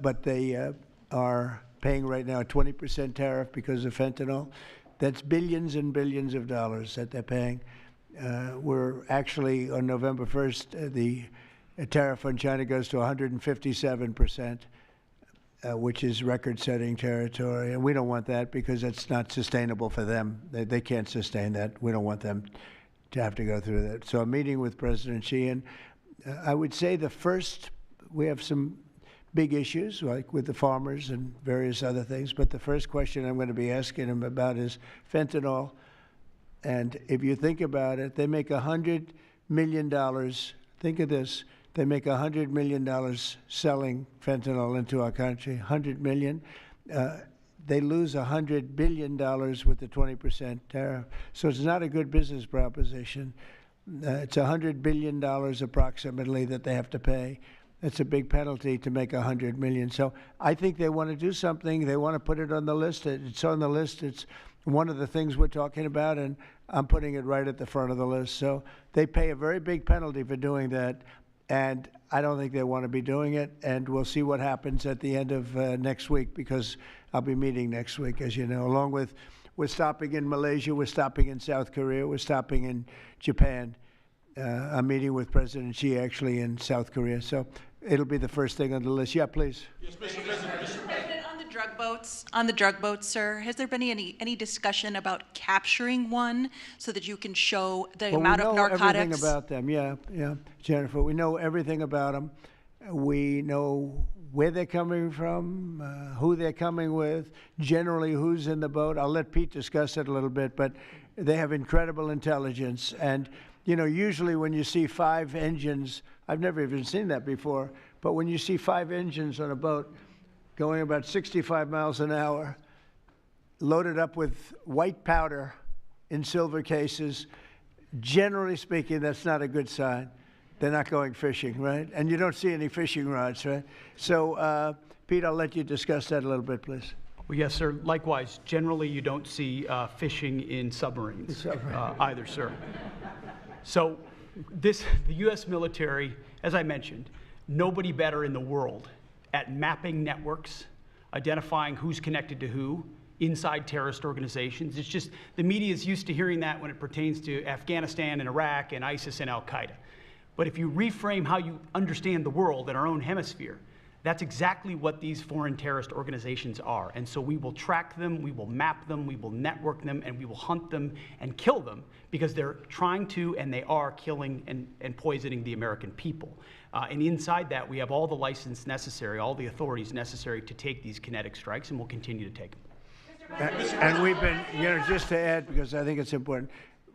But they are paying right now a 20% tariff because of fentanyl. That's billions and billions of dollars that they're paying. We're actually, on November 1st, the tariff on China goes to 157%. which is record-setting territory. And we don't want that because it's not sustainable for them. They can't sustain that. We don't want them to have to go through that. So I'm meeting with President Xi, and I would say we have some big issues, like with the farmers and various other things, but the first question I'm going to be asking him about is fentanyl. And if you think about it, they make $100 million. Think of this. They make $100 million selling fentanyl into our country, $100 million. They lose $100 billion with the 20% tariff. So it's not a good business proposition. It's $100 billion approximately that they have to pay. It's a big penalty to make $100 million. So I think they want to do something. They want to put it on the list. It's on the list. It's one of the things we're talking about, and I'm putting it right at the front of the list. So they pay a very big penalty for doing that, and I don't think they want to be doing it. And we'll see what happens at the end of next week, because I'll be meeting next week, as you know, along with we're stopping in Malaysia, we're stopping in South Korea, we're stopping in Japan. I'm meeting with President Xi actually in South Korea. So it'll be the first thing on the list. Yeah, please. Yes, Mr. President. Mr. President. On the drug boats, sir, has there been any discussion about capturing one so that you can show the amount of narcotics? We know everything about them. Yeah, Jennifer. We know everything about them. We know where they're coming from, who they're coming with, generally who's in the boat. I'll let Pete discuss it a little bit, but they have incredible intelligence. And, you know, usually when you see 5 engines, I've never even seen that before, but when you see 5 engines on a boat going about 65 miles an hour, loaded up with white powder in silver cases, generally speaking, that's not a good sign. They're not going fishing, right? And you don't see any fishing rods, right? So, Pete, I'll let you discuss that a little bit, please. Well, yes, sir. Likewise, generally you don't see fishing in submarines either, sir. So the U.S. military, as I mentioned, nobody better in the world at mapping networks, identifying who's connected to who, inside terrorist organizations. It's just the media is used to hearing that when it pertains to Afghanistan and Iraq and ISIS and Al-Qaeda. But if you reframe how you understand the world in our own hemisphere, that's exactly what these foreign terrorist organizations are. And so we will track them, we will map them, we will network them, and we will hunt them and kill them because they're trying to and they are killing and poisoning the American people. And inside that, we have all the license necessary, all the authorities necessary to take these kinetic strikes, and we'll continue to take them. And we've been, you know, just to add, because I think it's important,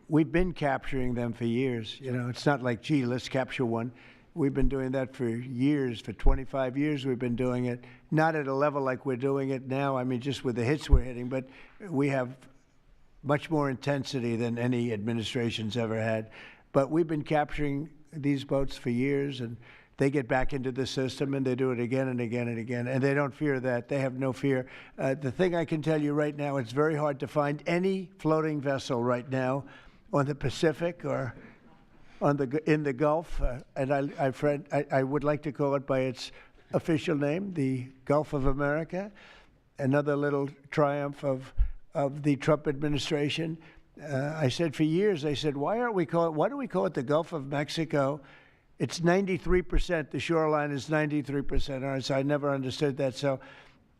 we've been capturing them for years. You know, it's not like, gee, let's capture one. We've been doing that for years. For 25 years, we've been doing it. Not at a level like we're doing it now, I mean, just with the hits we're hitting, but we have much more intensity than any administration's ever had. But we've been capturing these boats for years, and they get back into the system, and they do it again and again and again, and they don't fear that. They have no fear. The thing I can tell you right now, it's very hard to find any floating vessel right now on the Pacific or in the Gulf, and I would like to call it by its official name, the Gulf of America, another little triumph of the Trump administration. I said for years, I said, why do we call it the Gulf of Mexico? It's 93%, the shoreline is 93% ours. So I never understood that. So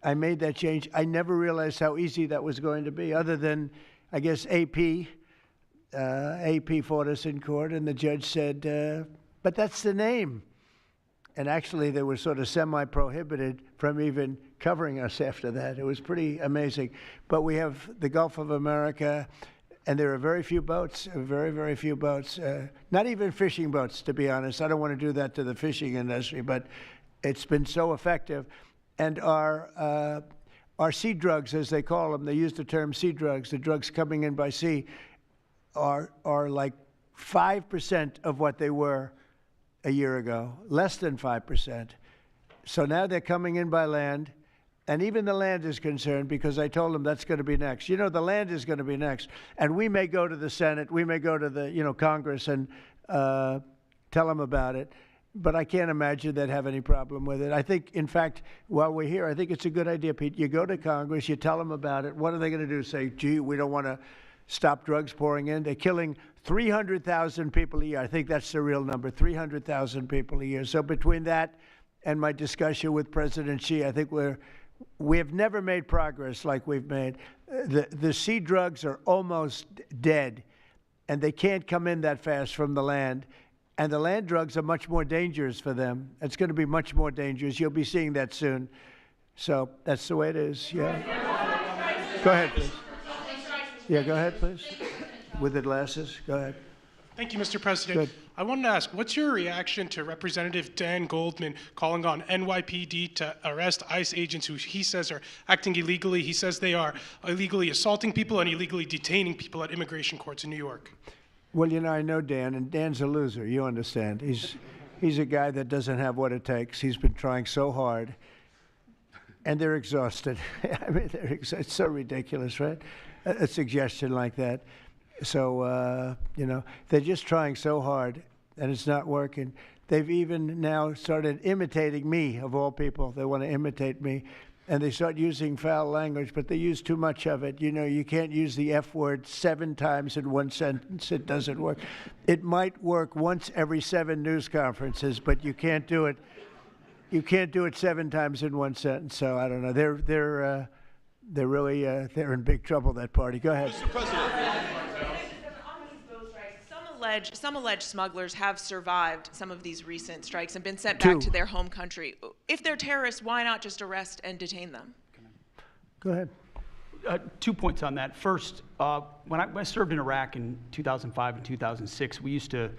I made that change. I never realized how easy that was going to be, other than, I guess, AP fought us in court, and the judge said, but that's the name. And actually, they were sort of semi-prohibited from even covering us after that. It was pretty amazing. But we have the Gulf of America, and there are very few boats, very, very few boats, not even fishing boats, to be honest. I don't want to do that to the fishing industry, but it's been so effective. And our sea drugs, as they call them, they use the term sea drugs, the drugs coming in by sea, are like 5% of what they were a year ago, less than 5%. So now they're coming in by land, and even the land is concerned, because I told them that's going to be next. You know, the land is going to be next, and we may go to the Senate, we may go to the, you know, Congress and tell them about it, but I can't imagine they'd have any problem with it. I think, in fact, while we're here, I think it's a good idea, Pete. You go to Congress, you tell them about it. What are they going to do? Say, gee, we don't want to stop drugs pouring in. They're killing 300,000 people a year. I think that's the real number, 300,000 people a year. So between that and my discussion with President Xi, I think we're We have never made progress like we've made. The sea drugs are almost dead, and they can't come in that fast from the land. And the land drugs are much more dangerous for them. It's going to be much more dangerous. You'll be seeing that soon. So that's the way it is. Yeah. Go ahead, please. Yeah, go ahead, please. With the glasses, go ahead. Thank you, Mr. President. Good. I wanted to ask, what's your reaction to Representative Dan Goldman calling on NYPD to arrest ICE agents who he says are acting illegally? He says they are illegally assaulting people and illegally detaining people at immigration courts in New York. Well, you know, I know Dan, and Dan's a loser. You understand. He's a guy that doesn't have what it takes. He's been trying so hard, and they're exhausted. I mean, it's so ridiculous, right? A suggestion like that. So, you know, they're just trying so hard, and it's not working. They've even now started imitating me, of all people. They want to imitate me, and they start using foul language, but they use too much of it. You know, you can't use the F word 7 times in one sentence. It doesn't work. It might work once every 7 news conferences, but you can't do it. You can't do it 7 times in one sentence. So I don't know. They're really they're in big trouble. That party. Go ahead. Mr. President. Some alleged smugglers have survived some of these recent strikes and been sent back to their home country. If they're terrorists, why not just arrest and detain them? Go ahead. 2 points on that. First, when I served in Iraq in 2005 and 2006, we used to,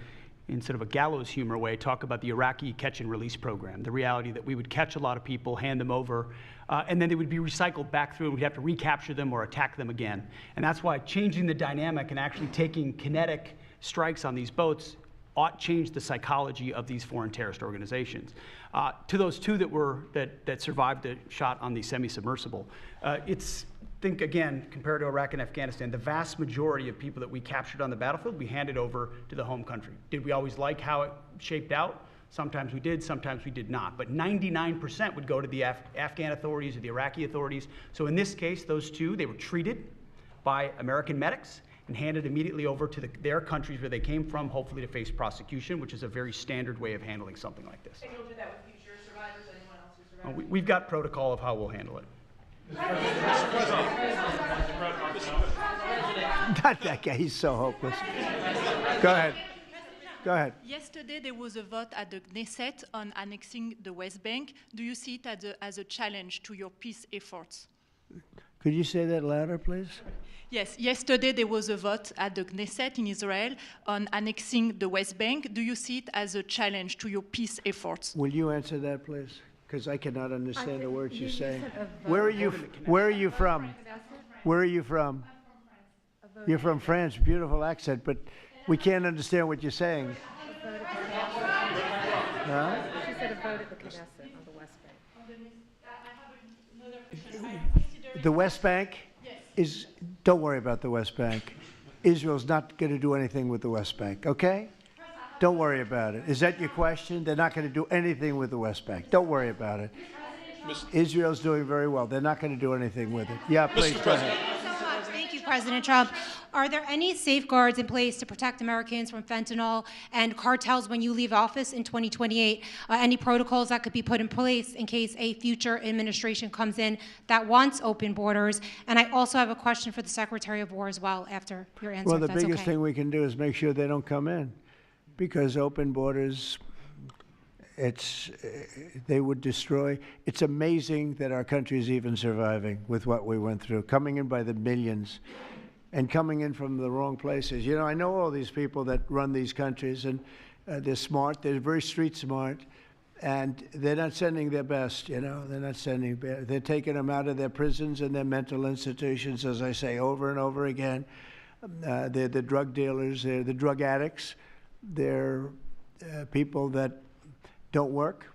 in sort of a gallows humor way, talk about the Iraqi catch and release program, the reality that we would catch a lot of people, hand them over, and then they would be recycled back through, and we'd have to recapture them or attack them again. And that's why changing the dynamic and actually taking kinetic strikes on these boats ought change the psychology of these foreign terrorist organizations. To those 2 that survived the shot on the semi-submersible, think again, compared to Iraq and Afghanistan, the vast majority of people that we captured on the battlefield, we handed over to the home country. Did we always like how it shaped out? Sometimes we did, sometimes we did not. But 99% would go to the Afghan authorities or the Iraqi authorities. So in this case, those 2, they were treated by American medics and handed immediately over to their countries where they came from, hopefully to face prosecution, which is a very standard way of handling something like this. And you'll do that with future survivors, anyone else who survived? We've got protocol of how we'll handle it. Not that guy. He's so hopeless. Go ahead. Go ahead. Yesterday, there was a vote at the Knesset on annexing the West Bank. Do you see it as a challenge to your peace efforts? Could you say that louder, please? Yes, yesterday there was a vote at the Knesset in Israel on annexing the West Bank. Do you see it as a challenge to your peace efforts? Will you answer that, please? Because I cannot understand the words you're saying. Where are you from? Where are you from? You're from France. Beautiful accent, but we can't understand what you're saying. Huh? She said a vote at the Knesset on the West Bank. The West Bank is, don't worry about the West Bank. Israel's not going to do anything with the West Bank, okay? Don't worry about it. Is that your question? They're not going to do anything with the West Bank. Don't worry about it. Israel's doing very well. They're not going to do anything with it. Yeah, please, go ahead. Thank you, President Trump. Are there any safeguards in place to protect Americans from fentanyl and cartels when you leave office in 2028? Any protocols that could be put in place in case a future administration comes in that wants open borders? And I also have a question for the Secretary of War as well after your answer, Well, the if that's biggest okay. thing we can do is make sure they don't come in, because open borders, they would destroy. It's amazing that our country is even surviving with what we went through, coming in by the millions and coming in from the wrong places. You know, I know all these people that run these countries, and they're smart. They're very street smart, and they're not sending their best, you know. They're not sending, they're taking them out of their prisons and their mental institutions, as I say over and over again. They're the drug dealers. They're the drug addicts. They're people that don't work.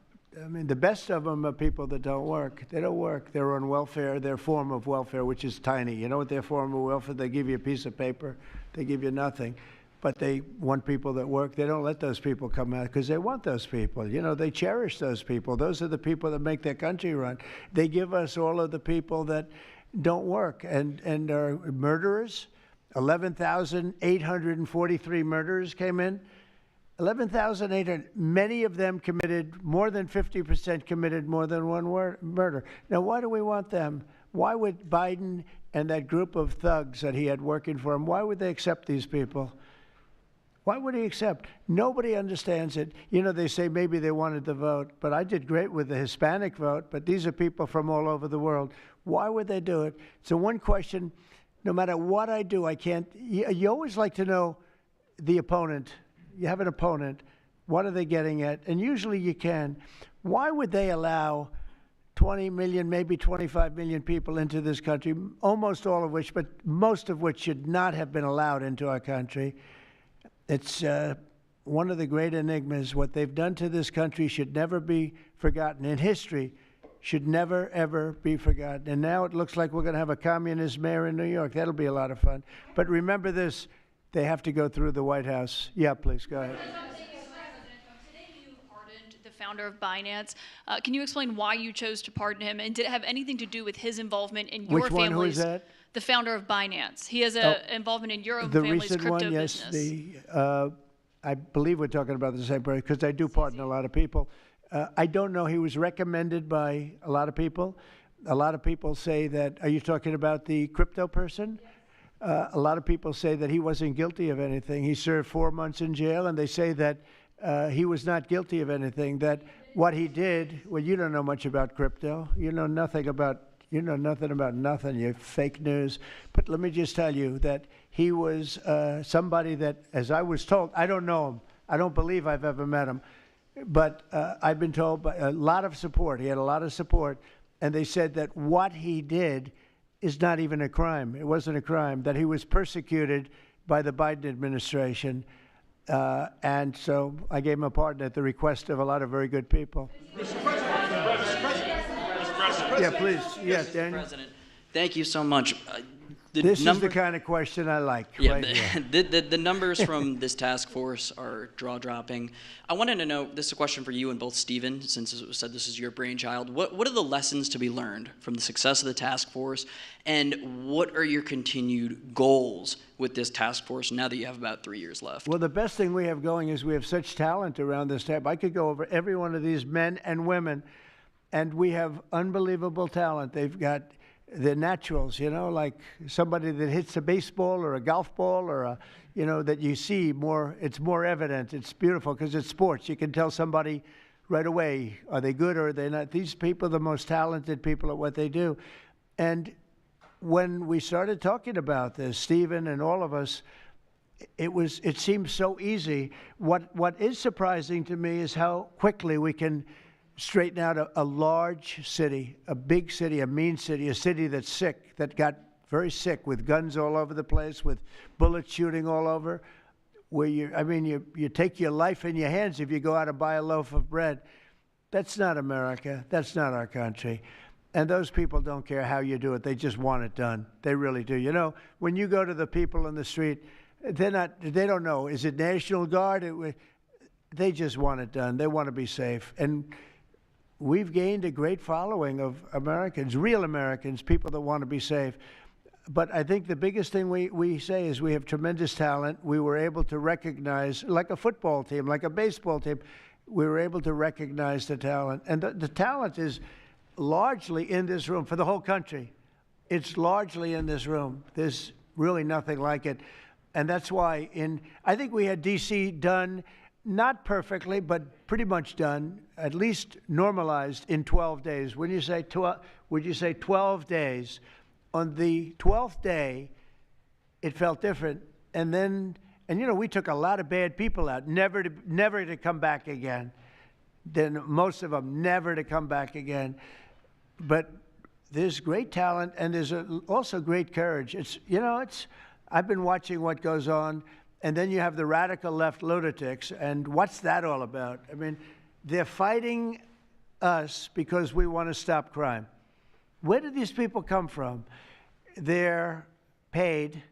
I mean, the best of them are people that don't work. They don't work. They're on welfare, their form of welfare, which is tiny. You know what their form of welfare? They give you a piece of paper. They give you nothing. But they want people that work. They don't let those people come out because they want those people. You know, they cherish those people. Those are the people that make their country run. They give us all of the people that don't work and are murderers. 11,843 murderers came in. 11,800. Many of them committed, more than 50% committed more than one murder. Now, why do we want them? Why would Biden and that group of thugs that he had working for him, why would they accept these people? Why would he accept? Nobody understands it. You know, they say maybe they wanted the vote, but I did great with the Hispanic vote, but these are people from all over the world. Why would they do it? So one question, no matter what I do, I can't, you always like to know the opponent. You have an opponent. What are they getting at? And usually you can. Why would they allow 20 million, maybe 25 million people into this country, almost all of which, but most of which should not have been allowed into our country? It's one of the great enigmas. What they've done to this country should never be forgotten. In history, should never, ever be forgotten. And now it looks like we're going to have a communist mayor in New York. That'll be a lot of fun. But remember this, they have to go through the White House. Yeah, please, go ahead. Today you pardoned the founder of Binance. Can you explain why you chose to pardon him? And did it have anything to do with his involvement in your Which one? Who is that? The founder of Binance. He has an involvement in your own family's crypto one, business. yes. I believe we're talking about the same person, because I do pardon a lot of people. I don't know. He was recommended by a lot of people. A lot of people say that, are you talking about the crypto person? Yes. A lot of people say that he wasn't guilty of anything. He served 4 months in jail, and they say that he was not guilty of anything, that what he did, well, you don't know much about crypto. You know nothing about nothing, you fake news. But let me just tell you that he was somebody that, as I was told, I don't know him. I don't believe I've ever met him. But I've been told by a lot of support. He had a lot of support. And they said that what he did is not even a crime. It wasn't a crime, that he was persecuted by the Biden administration. And so I gave him a pardon at the request of a lot of very good people. Yeah, please. Yes, Daniel. President, thank you so much. This is the kind of question I like. Yeah, right here. the numbers from this task force are jaw-dropping. I wanted to know, this is a question for you and both Stephen, since it was said this is your brainchild. What are the lessons to be learned from the success of the task force, and what are your continued goals with this task force now that you have about 3 years left? Well, the best thing we have going is we have such talent around this table. I could go over every one of these men and women, and we have unbelievable talent. They've got the naturals, you know, like somebody that hits a baseball or a golf ball or a, you know, that you see more, it's more evident. It's beautiful because it's sports. You can tell somebody right away, are they good or are they not? These people are the most talented people at what they do. And when we started talking about this, Stephen and all of us, it seems so easy. What is surprising to me is how quickly we can straighten out a large city, a big city, a mean city, a city that's sick, that got very sick with guns all over the place, with bullets shooting all over, where you take your life in your hands if you go out and buy a loaf of bread. That's not America. That's not our country. And those people don't care how you do it. They just want it done. They really do. You know, when you go to the people in the street, they don't know, is it National Guard? They just want it done. They want to be safe. And we've gained a great following of Americans, real Americans, people that want to be safe. But I think the biggest thing we say is we have tremendous talent. We were able to recognize, like a football team, like a baseball team, we were able to recognize the talent. And the talent is largely in this room for the whole country. It's largely in this room. There's really nothing like it. And that's why I think we had D.C. done, not perfectly, but pretty much done, at least normalized in 12 days. When you say 12, would you say 12 days? On the 12th day, it felt different. And you know, we took a lot of bad people out, never to come back again. Then most of them never to come back again. But there's great talent, and there's also great courage. I've been watching what goes on. And then you have the radical left lunatics, and what's that all about? I mean, they're fighting us because we want to stop crime. Where do these people come from? They're paid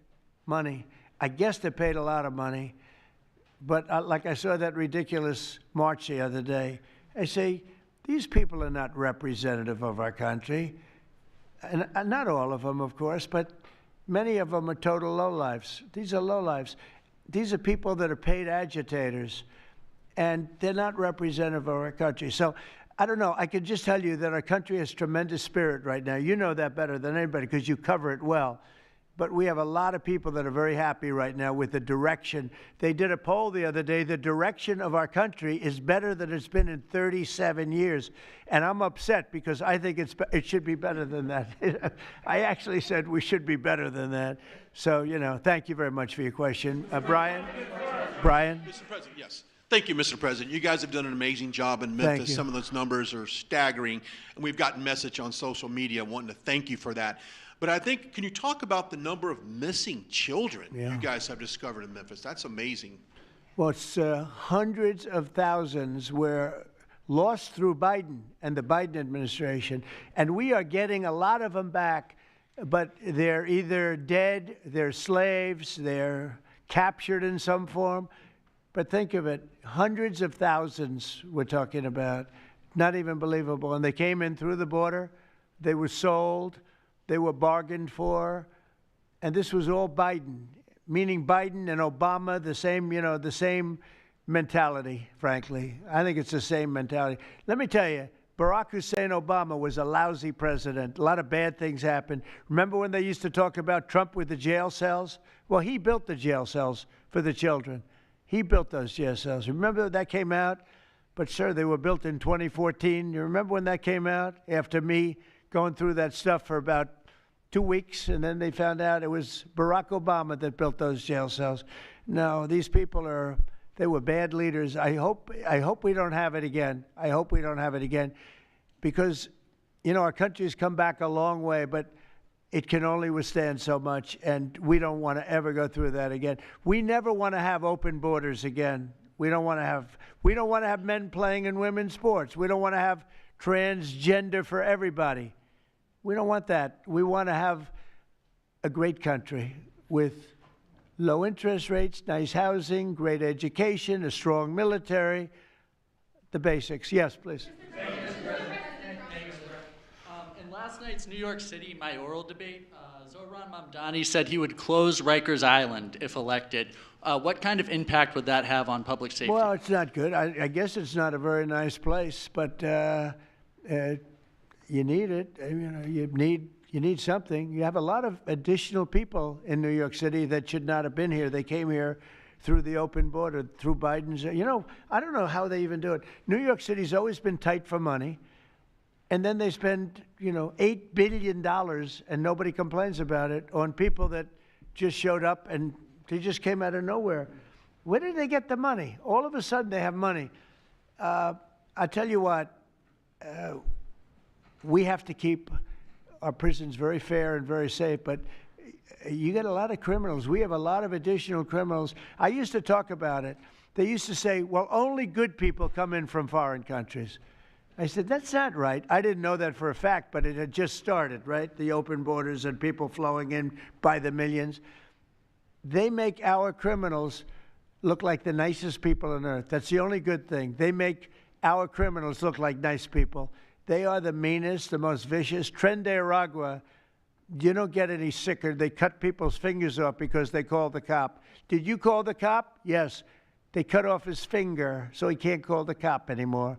money. I guess they're paid a lot of money. But like I saw that ridiculous march the other day, I say, these people are not representative of our country. And not all of them, of course, but many of them are total lowlifes. These are lowlifes. These are people that are paid agitators. and they're not representative of our country. So I don't know. I can just tell you that our country has tremendous spirit right now. You know that better than anybody because you cover it well. But we have a lot of people that are very happy right now with the direction. They did a poll the other day. The direction of our country is better than it's been in 37 years. And I'm upset because I think it should be better than that. I actually said we should be better than that. So, you know, thank you very much for your question. Brian? Brian? Mr. President, yes. Thank you, Mr. President. You guys have done an amazing job in Memphis. Some of those numbers are staggering. And we've gotten message on social media wanting to thank you for that. But I think, can you talk about the number of missing children you guys have discovered in Memphis? That's amazing. Well, it's hundreds of thousands were lost through Biden and the Biden administration. And we are getting a lot of them back, but they're either dead, they're slaves, they're captured in some form. But think of it, hundreds of thousands we're talking about. Not even believable. And they came in through the border. They were sold. They were bargained for, and this was all Biden, meaning Biden and Obama, the same, you know, the same mentality, frankly. I think it's the same mentality. Let me tell you, Barack Hussein Obama was a lousy president. A lot of bad things happened. Remember when they used to talk about Trump with the jail cells? Well, he built the jail cells for the children. He built those jail cells. Remember that came out? But, sir, they were built in 2014. You remember when that came out? After me going through that stuff for about 2 weeks, and then they found out it was Barack Obama that built those jail cells. No, these people they were bad leaders. I hope we don't have it again. I hope we don't have it again because, you know, our country's come back a long way, but it can only withstand so much, and we don't want to ever go through that again. We never want to have open borders again. We don't want to have men playing in women's sports. We don't want to have transgender for everybody. We don't want that. We want to have a great country with low interest rates, nice housing, great education, a strong military, the basics. Yes, please. In last night's New York City mayoral debate, Zohran Mamdani said he would close Rikers Island if elected. What kind of impact would that have on public safety? Well, it's not good. I guess it's not a very nice place, but you need it. You know, you need something. You have a lot of additional people in New York City that should not have been here. They came here through the open border, through Biden's. You know, I don't know how they even do it. New York City's always been tight for money, and then they spend, you know, $8 billion, and nobody complains about it on people that just showed up and they just came out of nowhere. Where did they get the money? All of a sudden, they have money. I tell you what. We have to keep our prisons very fair and very safe, but you get a lot of criminals. We have a lot of additional criminals. I used to talk about it. They used to say, well, only good people come in from foreign countries. I said, that's not right. I didn't know that for a fact, but it had just started, right? The open borders and people flowing in by the millions. They make our criminals look like the nicest people on earth. That's the only good thing. They make our criminals look like nice people. They are the meanest, the most vicious. Tren de Aragua, you don't get any sicker. They cut people's fingers off because they called the cop. Did you call the cop? Yes. They cut off his finger so he can't call the cop anymore.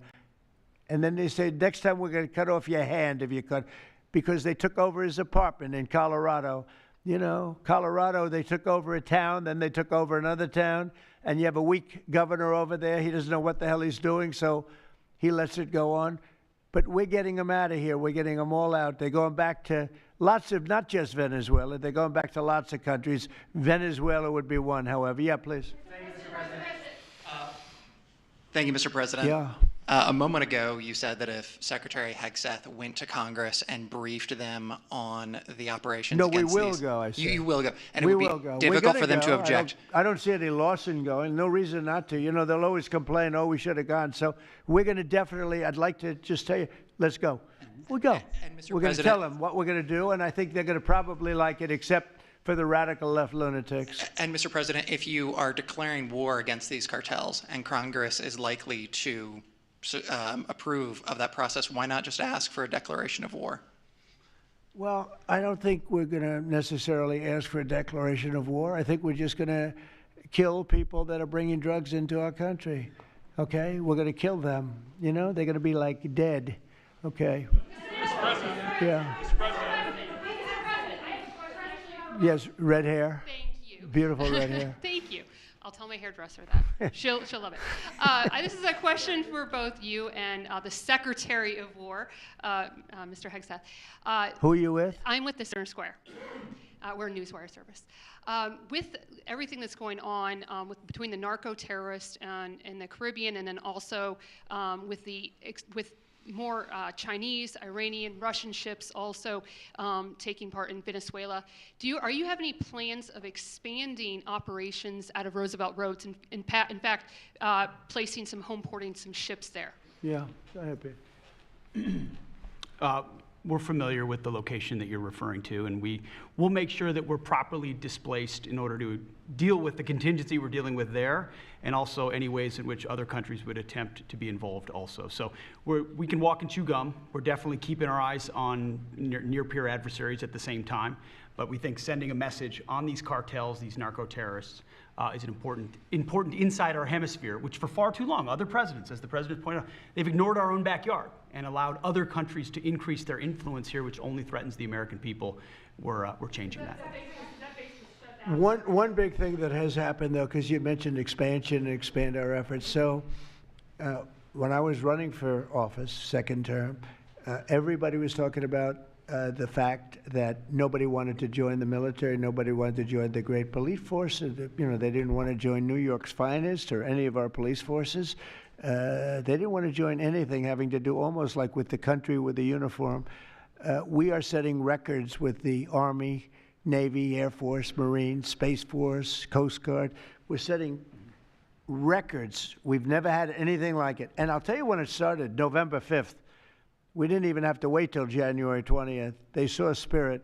And then they say, next time we're going to cut off your hand if you cut, because they took over his apartment in Colorado. You know, Colorado, they took over a town, then they took over another town, and you have a weak governor over there. He doesn't know what the hell he's doing, so he lets it go on. But we're getting them out of here. We're getting them all out. They're going back to lots of, not just Venezuela, they're going back to lots of countries. Venezuela would be one, however. Yeah, please. Thank you, Mr. President. Yeah. A moment ago, you said that if Secretary Hegseth went to Congress and briefed them on the operations No, we against will these, go, I said. You will go. And We it would will be go. difficult for them to object. I don't see any loss in going. No reason not to. You know, they'll always complain, oh, we should have gone. So we're going to definitely, I'd like to just tell you, let's go. We'll go. And Mr. We're going to President- tell them what we're going to do, and I think they're going to probably like it, except for the radical left lunatics. And Mr. President, if you are declaring war against these cartels and Congress is likely to approve of that process, why not just ask for a declaration of war? Well, I don't think we're going to necessarily ask for a declaration of war. I think we're just going to kill people that are bringing drugs into our country. okay? We're going to kill them. You know, they're going to be like dead, okay? Mr. President. Yeah. Mr. President. Yes, red hair. Thank you. Beautiful red hair. Thank you. I'll tell my hairdresser that. She'll love it. This is a question for both you and the Secretary of War, Mr. Hegseth. Who are you with? I'm with the Center Square. We're a newswire service. With everything that's going on between the narco-terrorists in the Caribbean, and then also with more Chinese, Iranian, Russian ships also taking part in Venezuela. Are you have any plans of expanding operations out of Roosevelt Roads and in fact placing home porting some ships there? Yeah, go ahead, Pete. We're familiar with the location that you're referring to, and we'll make sure that we're properly displaced in order to deal with the contingency we're dealing with there, and also any ways in which other countries would attempt to be involved also. So we can walk and chew gum. We're definitely keeping our eyes on near-peer adversaries at the same time, but we think sending a message on these cartels, these narco-terrorists, is an important inside our hemisphere, which for far too long, other presidents, as the president pointed out, they've ignored our own backyard and allowed other countries to increase their influence here, which only threatens the American people. We're changing that. One big thing that has happened, though, because you mentioned expansion and expand our efforts. So when I was running for office, second term, everybody was talking about the fact that nobody wanted to join the military, nobody wanted to join the great police force. You know, they didn't want to join New York's finest or any of our police forces. They didn't want to join anything having to do almost like with the country, with the uniform. We are setting records with the Army, Navy, Air Force, Marines, Space Force, Coast Guard. We're setting records. We've never had anything like it. And I'll tell you when it started, November 5th. We didn't even have to wait till January 20th. They saw spirit.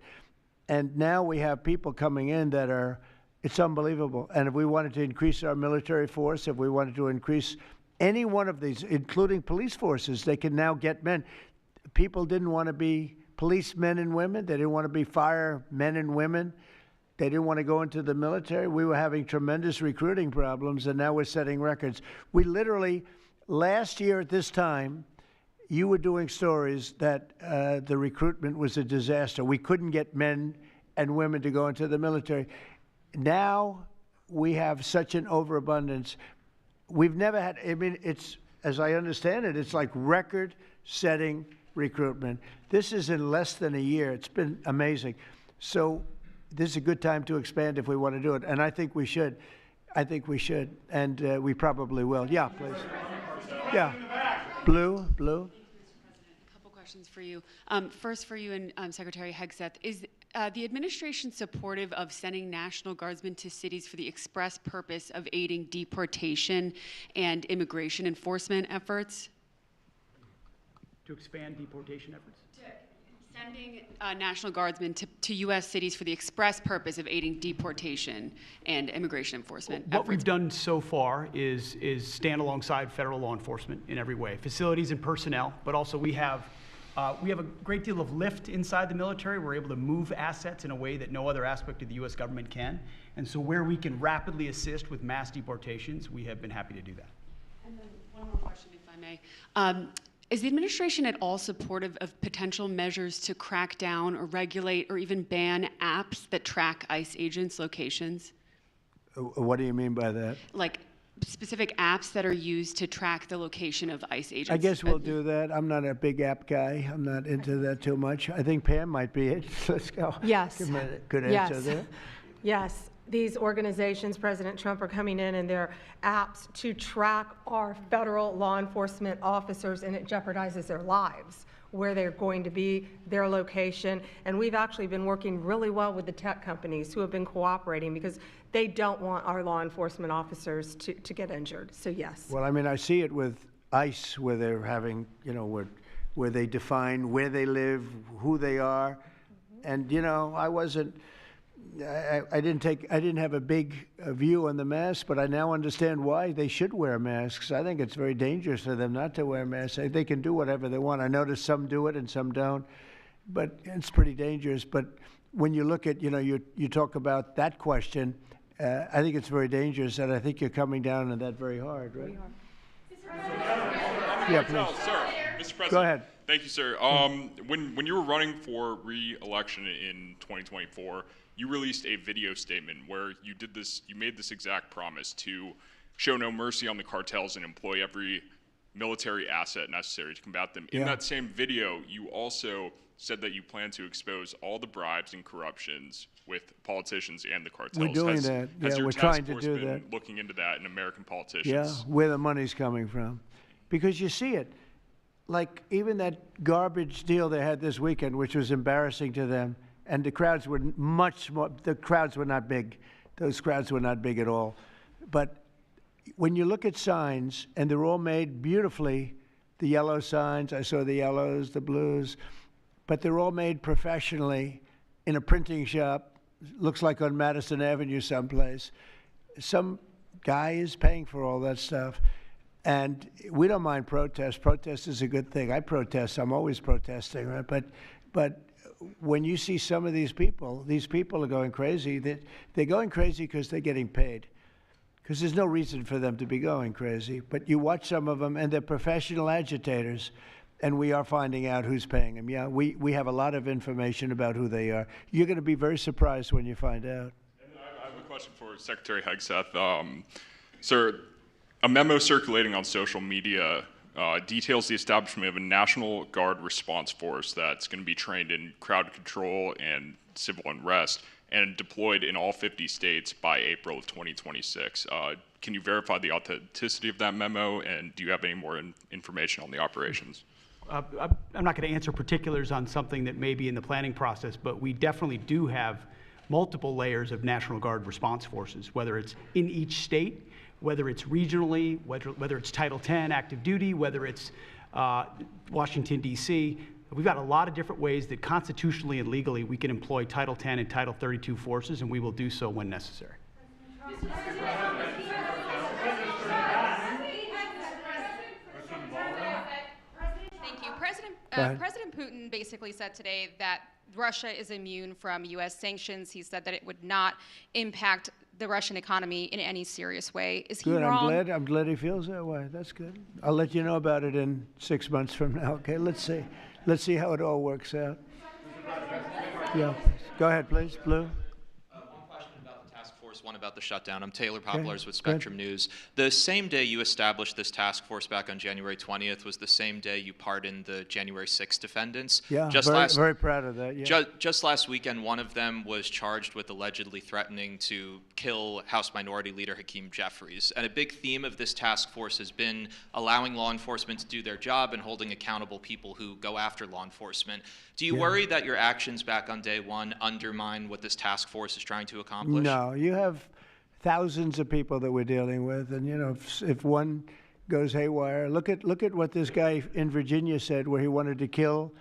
And now we have people coming in that are, it's unbelievable. And if we wanted to increase our military force, if we wanted to increase any one of these, including police forces, they can now get men. People didn't want to be policemen and women. They didn't want to be firemen and women. They didn't want to go into the military. We were having tremendous recruiting problems, and now we're setting records. We literally, last year at this time, you were doing stories that the recruitment was a disaster. We couldn't get men and women to go into the military. Now we have such an overabundance. We've never had, I mean, it's, as I understand it, it's like record-setting recruitment. This is in less than a year. It's been amazing. So this is a good time to expand if we want to do it. And I think we should. I think we should. And we probably will. Yeah, please. Yeah. Blue. A couple questions for you. First for you and Secretary Hegseth. Is the administration supportive of sending National Guardsmen to cities for the express purpose of aiding deportation and immigration enforcement efforts? To expand deportation efforts? Sending National Guardsmen to U.S. cities for the express purpose of aiding deportation and immigration enforcement What efforts. we've done so far is stand alongside federal law enforcement in every way, facilities and personnel, but also we have a great deal of lift inside the military. We're able to move assets in a way that no other aspect of the U.S. government can. And so where we can rapidly assist with mass deportations, we have been happy to do that. And then one more question, if I may. Is the administration at all supportive of potential measures to crack down or regulate or even ban apps that track ICE agents' locations? What do you mean by that? Like specific apps that are used to track the location of ICE agents? I guess we'll do that. I'm not a big app guy. I'm not into that too much. I think Pam might be it. Let's go. Yes. Give me a good answer there. Yes. These organizations, President Trump, are coming in and their apps to track our federal law enforcement officers, and it jeopardizes their lives, where they're going to be, their location. And we've actually been working really well with the tech companies who have been cooperating because they don't want our law enforcement officers to get injured. So yes. Well, I mean, I see it with ICE, where they're having, you know, where they define where they live, who they are. And, you know, I didn't have a big view on the mask, but I now understand why they should wear masks. I think it's very dangerous for them not to wear masks. They can do whatever they want. I notice some do it and some don't, but it's pretty dangerous. But when you look at, you know, you talk about that question, I think it's very dangerous, and I think you're coming down on that very hard, right? Yeah, please. Sir, Mr. President. Go ahead. Thank you, sir. When you were running for re-election in 2024, you released a video statement where you made this exact promise to show no mercy on the cartels and employ every military asset necessary to combat them. In that same video, you also said that you plan to expose all the bribes and corruptions with politicians and the cartels. We're doing that. Has Yeah, your we're task trying to force do been that. looking into that in American politicians? Yeah, where the money's coming from. Because you see it. Like even that garbage deal they had this weekend, which was embarrassing to them, and the crowds were much more, the crowds were not big. Those crowds were not big at all. But when you look at signs, and they're all made beautifully, the yellow signs, I saw the yellows, the blues, but they're all made professionally in a printing shop, looks like on Madison Avenue someplace. Some guy is paying for all that stuff. And we don't mind protest. Protest is a good thing. I protest. I'm always protesting, right? But when you see some of these people are going crazy. They're going crazy because they're getting paid. Because there's no reason for them to be going crazy. But you watch some of them, and they're professional agitators, and we are finding out who's paying them. Yeah, we have a lot of information about who they are. You're going to be very surprised when you find out. And I have a question for Secretary Hegseth. Sir, a memo circulating on social media details the establishment of a National Guard response force that's going to be trained in crowd control and civil unrest and deployed in all 50 states by April of 2026. Can you verify the authenticity of that memo, and do you have any more information on the operations? I'm not going to answer particulars on something that may be in the planning process, but we definitely do have multiple layers of National Guard response forces, whether it's in each state, whether it's regionally, whether it's Title 10 active duty, whether it's Washington, D.C. We've got a lot of different ways that constitutionally and legally we can employ Title 10 and Title 32 forces, and we will do so when necessary. Thank you. President Putin basically said today that Russia is immune from U.S. sanctions. He said that it would not impact the Russian economy in any serious way. Is he Good. wrong? I'm glad he feels that way. That's good. I'll let you know about it in 6 months from now. Okay. Let's see how it all works out. Yeah. Go ahead, please. Blue. One about the shutdown. I'm Taylor Poplars with Spectrum News. The same day you established this task force back on January 20th was the same day you pardoned the January 6th defendants. Yeah, very proud of that. Yeah. Just last weekend, one of them was charged with allegedly threatening to kill House Minority Leader Hakeem Jeffries. And a big theme of this task force has been allowing law enforcement to do their job and holding accountable people who go after law enforcement. Do you worry that your actions back on day one undermine what this task force is trying to accomplish? No, you have thousands of people that we're dealing with, and if one goes haywire, look at what this guy in Virginia said, where he wanted to kill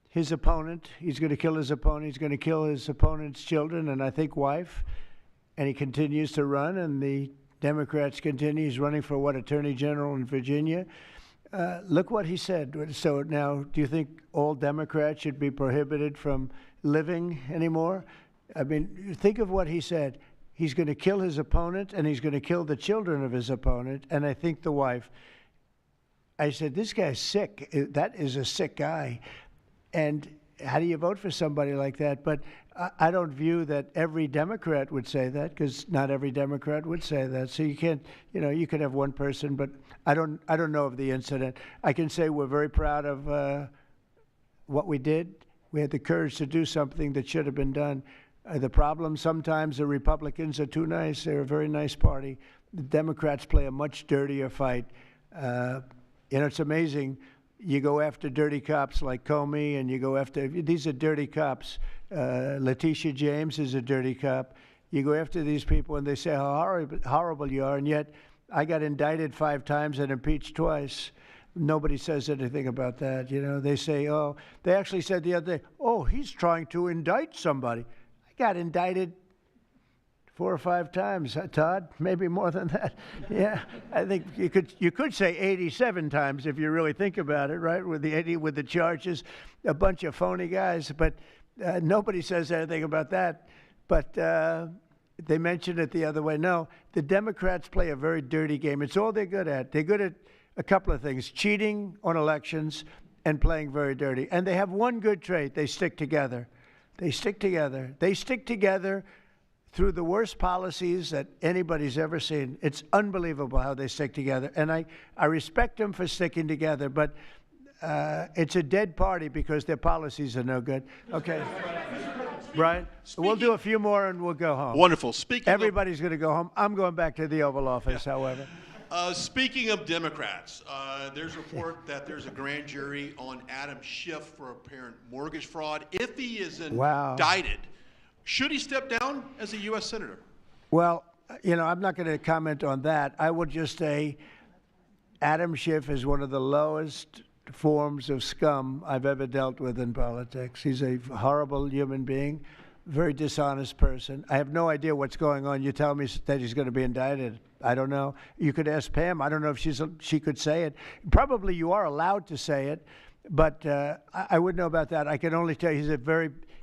his opponent. He's going to kill his opponent. He's going to kill his opponent's children and I think wife, and he continues to run. And the Democrats continue. He's running for Attorney General in Virginia. Look what he said. So now, do you think all Democrats should be prohibited from living anymore? I mean, think of what he said. He's going to kill his opponent, and he's going to kill the children of his opponent, and I think the wife. I said, this guy's sick. That is a sick guy. And how do you vote for somebody like that? But I don't view that every Democrat would say that, because not every Democrat would say that. So you can't, you could have one person, but I don't know of the incident. I can say we're very proud of what we did. We had the courage to do something that should have been done. The problem, sometimes the Republicans are too nice. They're a very nice party. The Democrats play a much dirtier fight. It's amazing. You go after dirty cops like Comey, and you go after, these are dirty cops. Letitia James is a dirty cop. You go after these people, and they say how horrible you are, and yet I got indicted 5 times and impeached twice. Nobody says anything about that. They say, they actually said the other day, he's trying to indict somebody. I got indicted 4 or 5 times, Todd, maybe more than that. Yeah, I think you could say 87 times if you really think about it, right? With the charges, a bunch of phony guys, but nobody says anything about that. But they mentioned it the other way. No, the Democrats play a very dirty game. It's all they're good at. They're good at a couple of things: cheating on elections and playing very dirty. And they have one good trait: they stick together. They stick together. They stick together through the worst policies that anybody's ever seen. It's unbelievable how they stick together. And I respect them for sticking together, but it's a dead party because their policies are no good. Okay. Brian, we'll do a few more and we'll go home. Wonderful. Everybody's going to go home. I'm going back to the Oval Office, however. Speaking of Democrats, there's a report that there's a grand jury on Adam Schiff for apparent mortgage fraud. If he is indicted, should he step down as a U.S. Senator? Well, you know, I'm not going to comment on that. I will just say Adam Schiff is one of the lowest forms of scum I've ever dealt with in politics. He's a horrible human being, very dishonest person. I have no idea what's going on. You tell me that he's going to be indicted. I don't know. You could ask Pam. I don't know if she could say it. Probably you are allowed to say it, but I wouldn't know about that. I can only tell you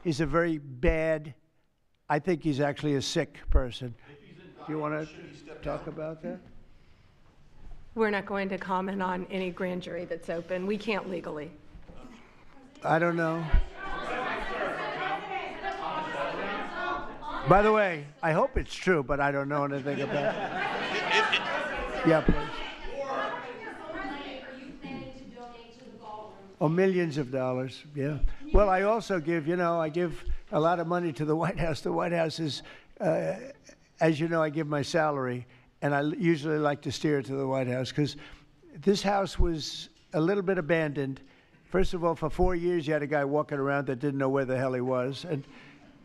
he's a very bad, I think he's actually a sick person. Do you want to talk about that? We're not going to comment on any grand jury that's open. We can't legally. I don't know. By the way, I hope it's true, but I don't know anything about it. Yeah, please. Oh, millions of dollars, yeah. Well, I also give, I give a lot of money to the White House. The White House is, as you know, I give my salary, and I usually like to steer it to the White House because this house was a little bit abandoned. First of all, for 4 years, you had a guy walking around that didn't know where the hell he was. And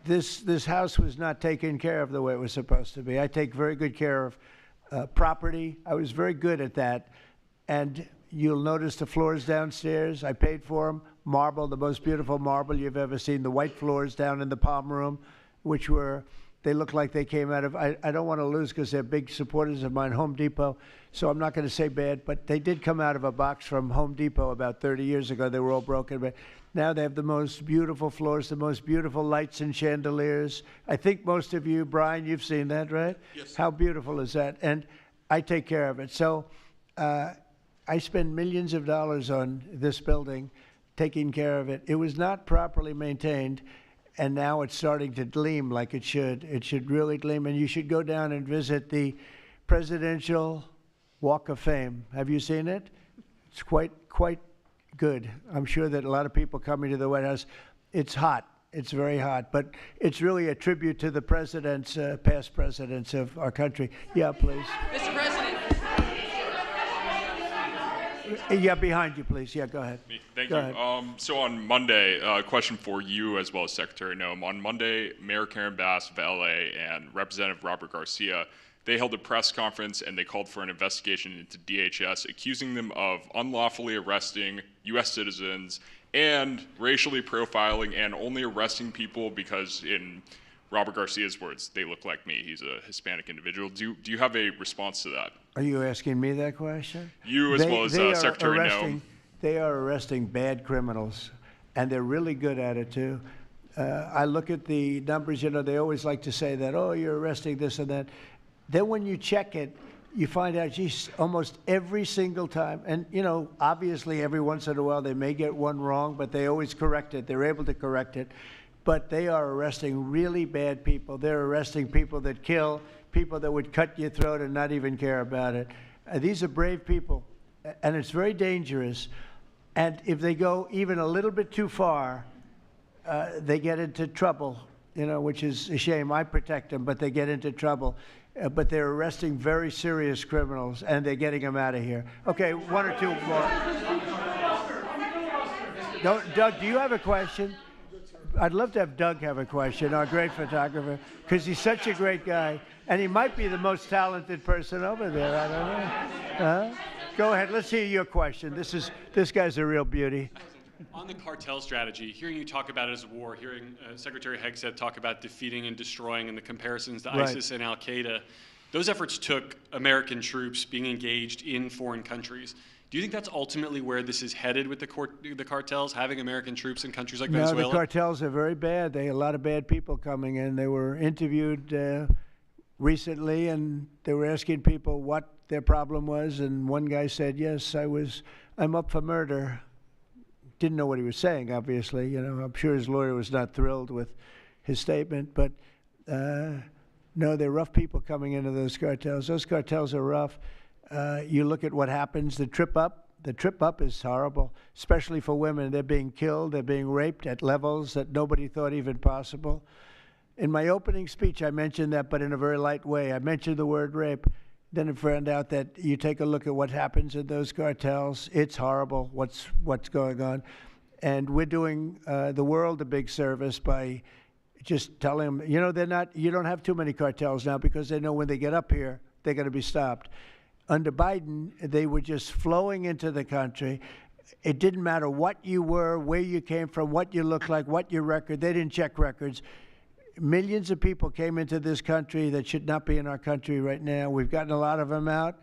this house was not taken care of the way it was supposed to be. I take very good care of property. I was very good at that. And you'll notice the floors downstairs. I paid for them. Marble, the most beautiful marble you've ever seen. The white floors down in the palm room, which they look like they came out of, I don't want to lose because they're big supporters of mine, Home Depot, so I'm not going to say bad, but they did come out of a box from Home Depot about 30 years ago. They were all broken, but now they have the most beautiful floors, the most beautiful lights and chandeliers. I think most of you, Brian, you've seen that, right? Yes. How beautiful is that? And I take care of it. So I spend millions of dollars on this building, taking care of it. It was not properly maintained. And now it's starting to gleam like it should. It should really gleam. And you should go down and visit the Presidential Walk of Fame. Have you seen it? It's quite good. I'm sure that a lot of people coming to the White House, it's hot. It's very hot. But it's really a tribute to the presidents, past presidents of our country. Yeah, please. Mr. President. Yeah, behind you, please. Yeah, go ahead. Thank Go you. ahead. So on Monday, a question for you as well as Secretary Noem. On Monday, Mayor Karen Bass of LA and Representative Robert Garcia, they held a press conference and they called for an investigation into DHS, accusing them of unlawfully arresting U.S. citizens and racially profiling and only arresting people because, in Robert Garcia's words, they look like me. He's a Hispanic individual. Do you have a response to that? Are you asking me that question? You as well as Secretary Noem. They are arresting bad criminals, and they're really good at it, too. I look at the numbers, they always like to say that, oh, you're arresting this and that. Then when you check it, you find out, geez, almost every single time, and, obviously every once in a while they may get one wrong, but they always correct it. They're able to correct it. But they are arresting really bad people. They're arresting people that kill, people that would cut your throat and not even care about it. These are brave people, and it's very dangerous. And if they go even a little bit too far, they get into trouble, which is a shame. I protect them, but they get into trouble. But they're arresting very serious criminals, and they're getting them out of here. Okay, one or two more. Doug, do you have a question? I'd love to have Doug have a question, our great photographer, because he's such a great guy. And he might be the most talented person over there. I don't know. Go ahead. Let's hear your question. This guy's a real beauty. On the cartel strategy, hearing you talk about it as a war, hearing Secretary Hegseth talk about defeating and destroying and the comparisons to ISIS and Al-Qaeda, those efforts took American troops being engaged in foreign countries. Do you think that's ultimately where this is headed with the cartels, having American troops in countries like Venezuela? No, the cartels are very bad. They have a lot of bad people coming in. They were interviewed recently, and they were asking people what their problem was, and one guy said, yes, I'm up for murder. Didn't know what he was saying, obviously. You know, I'm sure his lawyer was not thrilled with his statement, but no, they're rough people coming into those cartels. Those cartels are rough. You look at what happens, the trip up is horrible, especially for women. They're being killed, they're being raped at levels that nobody thought even possible. In my opening speech, I mentioned that, but in a very light way. I mentioned the word rape. Then I found out that you take a look at what happens in those cartels. It's horrible what's going on. And we're doing the world a big service by just telling them, you know, you don't have too many cartels now because they know when they get up here, they're going to be stopped. Under Biden, they were just flowing into the country. It didn't matter what you were, where you came from, what you looked like, what your record. They didn't check records. Millions of people came into this country that should not be in our country right now. We've gotten a lot of them out.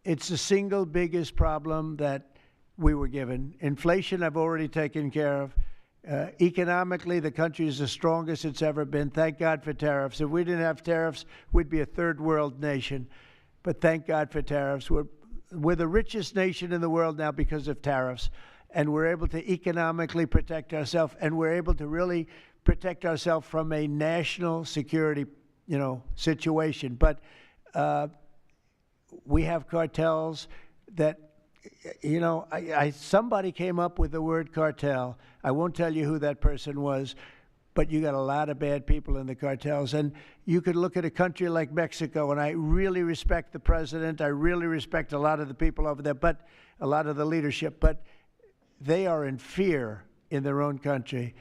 It's the single biggest problem that we were given. Inflation, I've already taken care of. Economically, the country is the strongest it's ever been. Thank God for tariffs. If we didn't have tariffs, we'd be a third world nation. But thank God for tariffs. We're the richest nation in the world now because of tariffs. And we're able to economically protect ourselves, and we're able to really protect ourselves from a national security, situation. But we have cartels that, somebody came up with the word cartel. I won't tell you who that person was, but you got a lot of bad people in the cartels. And you could look at a country like Mexico, and I really respect the president. I really respect a lot of the people over there, but a lot of the leadership. But they are in fear in their own country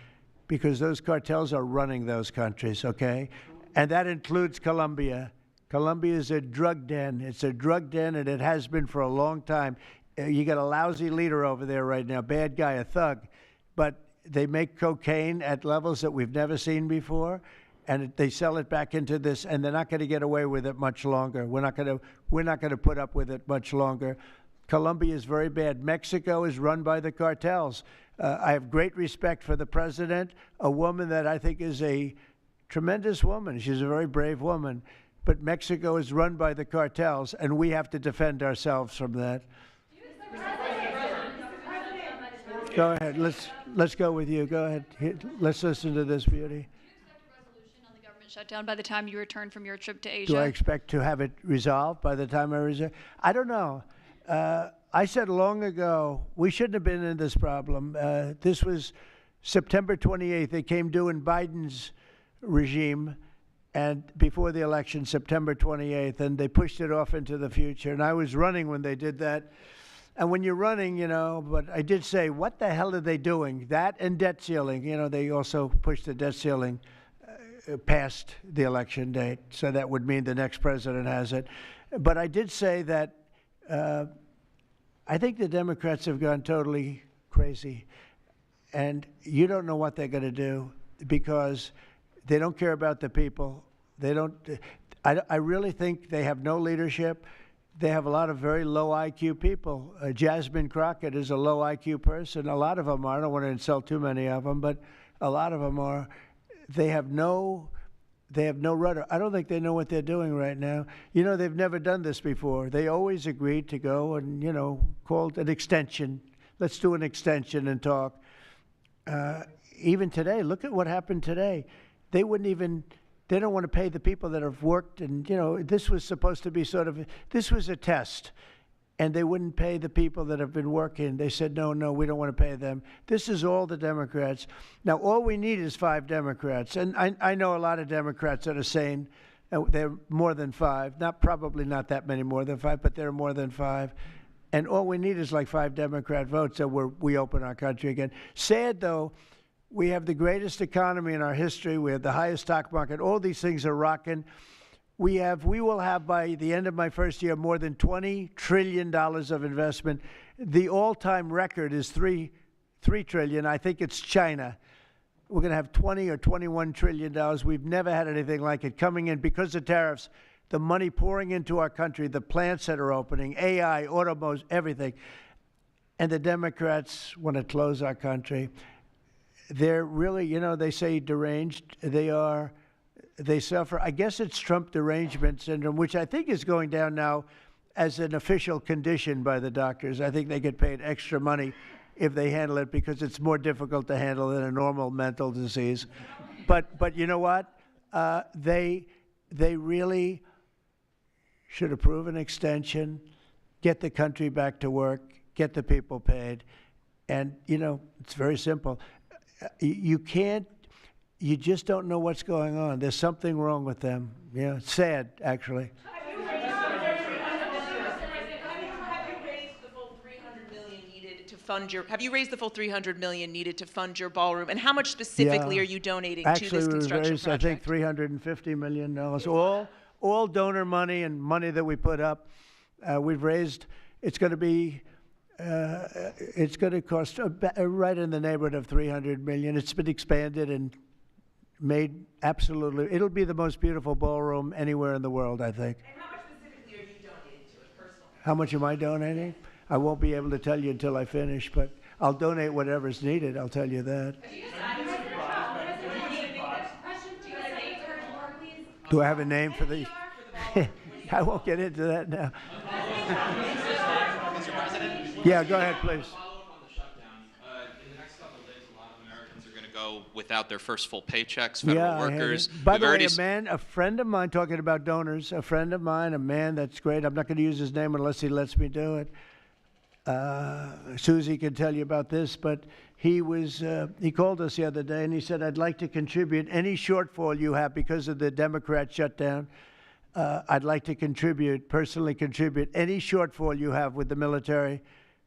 because those cartels are running those countries, okay? And that includes Colombia. Colombia is a drug den. It's a drug den, and it has been for a long time. You got a lousy leader over there right now, bad guy, a thug. But they make cocaine at levels that we've never seen before, and they sell it back into this, and they're not going to get away with it much longer. We're not going to put up with it much longer. Colombia is very bad. Mexico is run by the cartels. I have great respect for the president, a woman that I think is a tremendous woman. She's a very brave woman. But Mexico is run by the cartels, and we have to defend ourselves from that. Go ahead. Let's go with you. Go ahead. Let's listen to this beauty. Shutdown by the time you return from your trip to Asia? Do I expect to have it resolved by the time I return? I don't know. I said long ago, we shouldn't have been in this problem. This was September 28th. It came due in Biden's regime, and before the election, September 28th, and they pushed it off into the future. And I was running when they did that. And when you're running, but I did say, what the hell are they doing? That and debt ceiling. They also pushed the debt ceiling past the election date, so that would mean the next president has it. But I did say that I think the Democrats have gone totally crazy, and you don't know what they're going to do because they don't care about the people. They don't. I really think they have no leadership. They have a lot of very low IQ people. Jasmine Crockett is a low IQ person. A lot of them are. I don't want to insult too many of them, but a lot of them are. They have no rudder. I don't think they know what they're doing right now. They've never done this before. They always agreed to go and, called an extension. Let's do an extension and talk. Even today, look at what happened today. They don't want to pay the people that have worked. And, this was supposed to be this was a test. And they wouldn't pay the people that have been working. They said, no, we don't want to pay them. This is all the Democrats. Now, all we need is 5 Democrats. And I know a lot of Democrats that are saying they're more than 5. Probably not that many more than 5, but they're more than 5. And all we need is like 5 Democrat votes so we open our country again. Sad, though, we have the greatest economy in our history. We have the highest stock market. All these things are rocking. We will have, by the end of my first year, more than $20 trillion of investment. The all-time record is $3 trillion. I think it's China. We're going to have $20 or $21 trillion. We've never had anything like it coming in because of tariffs. The money pouring into our country, the plants that are opening, AI, automobiles, everything. And the Democrats want to close our country. They're really, they say deranged. They suffer. I guess it's Trump derangement syndrome, which I think is going down now as an official condition by the doctors. I think they get paid extra money if they handle it because it's more difficult to handle than a normal mental disease. But you know what? They really should approve an extension, get the country back to work, get the people paid. And, you know, it's very simple. You just don't know what's going on. There's something wrong with them. Yeah, it's sad, actually. Have you raised the full $300 million needed to fund your? Have you raised the full $300 million needed to fund your ballroom? And how much specifically are you donating to this construction Actually, project? I think $350 million. All donor money and money that we put up. We've raised. It's going to be. It's going to cost right in the neighborhood of $300 million. It's been expanded and made absolutely. It'll be the most beautiful ballroom anywhere in the world, I think. And how much specifically are you donating to it personally? How much am I donating? I won't be able to tell you until I finish, but I'll donate whatever's needed. I'll tell you that. Do I have a name for the? I won't get into that now. Yeah, go ahead, please. In the next couple of days, a lot of Americans are going to go without their first full paychecks. Federal workers. By the way, a friend of mine, talking about donors, a friend of mine, a man that's great. I'm not going to use his name unless he lets me do it. Susie can tell you about this, but he called us the other day and he said, I'd like to contribute any shortfall you have because of the Democrat shutdown. I'd like to personally contribute any shortfall you have with the military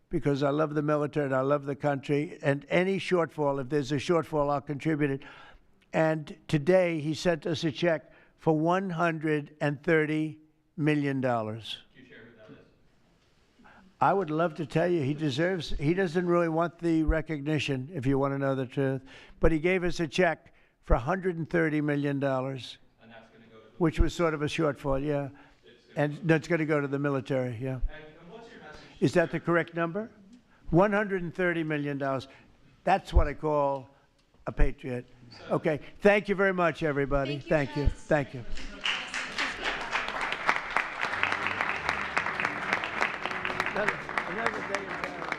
because I love the military and I love the country. And any shortfall, if there's a shortfall, I'll contribute it. And today he sent us a check for $130 million. I would love to tell you he doesn't really want the recognition, if you want to know the truth, but he gave us a check for $130 million, which was sort of a shortfall, yeah. And that's going to go to the military, yeah. Is that the correct number? $130 million. That's what I call a patriot. Okay, thank you very much, everybody. Thank you. Thank you. Another day in town.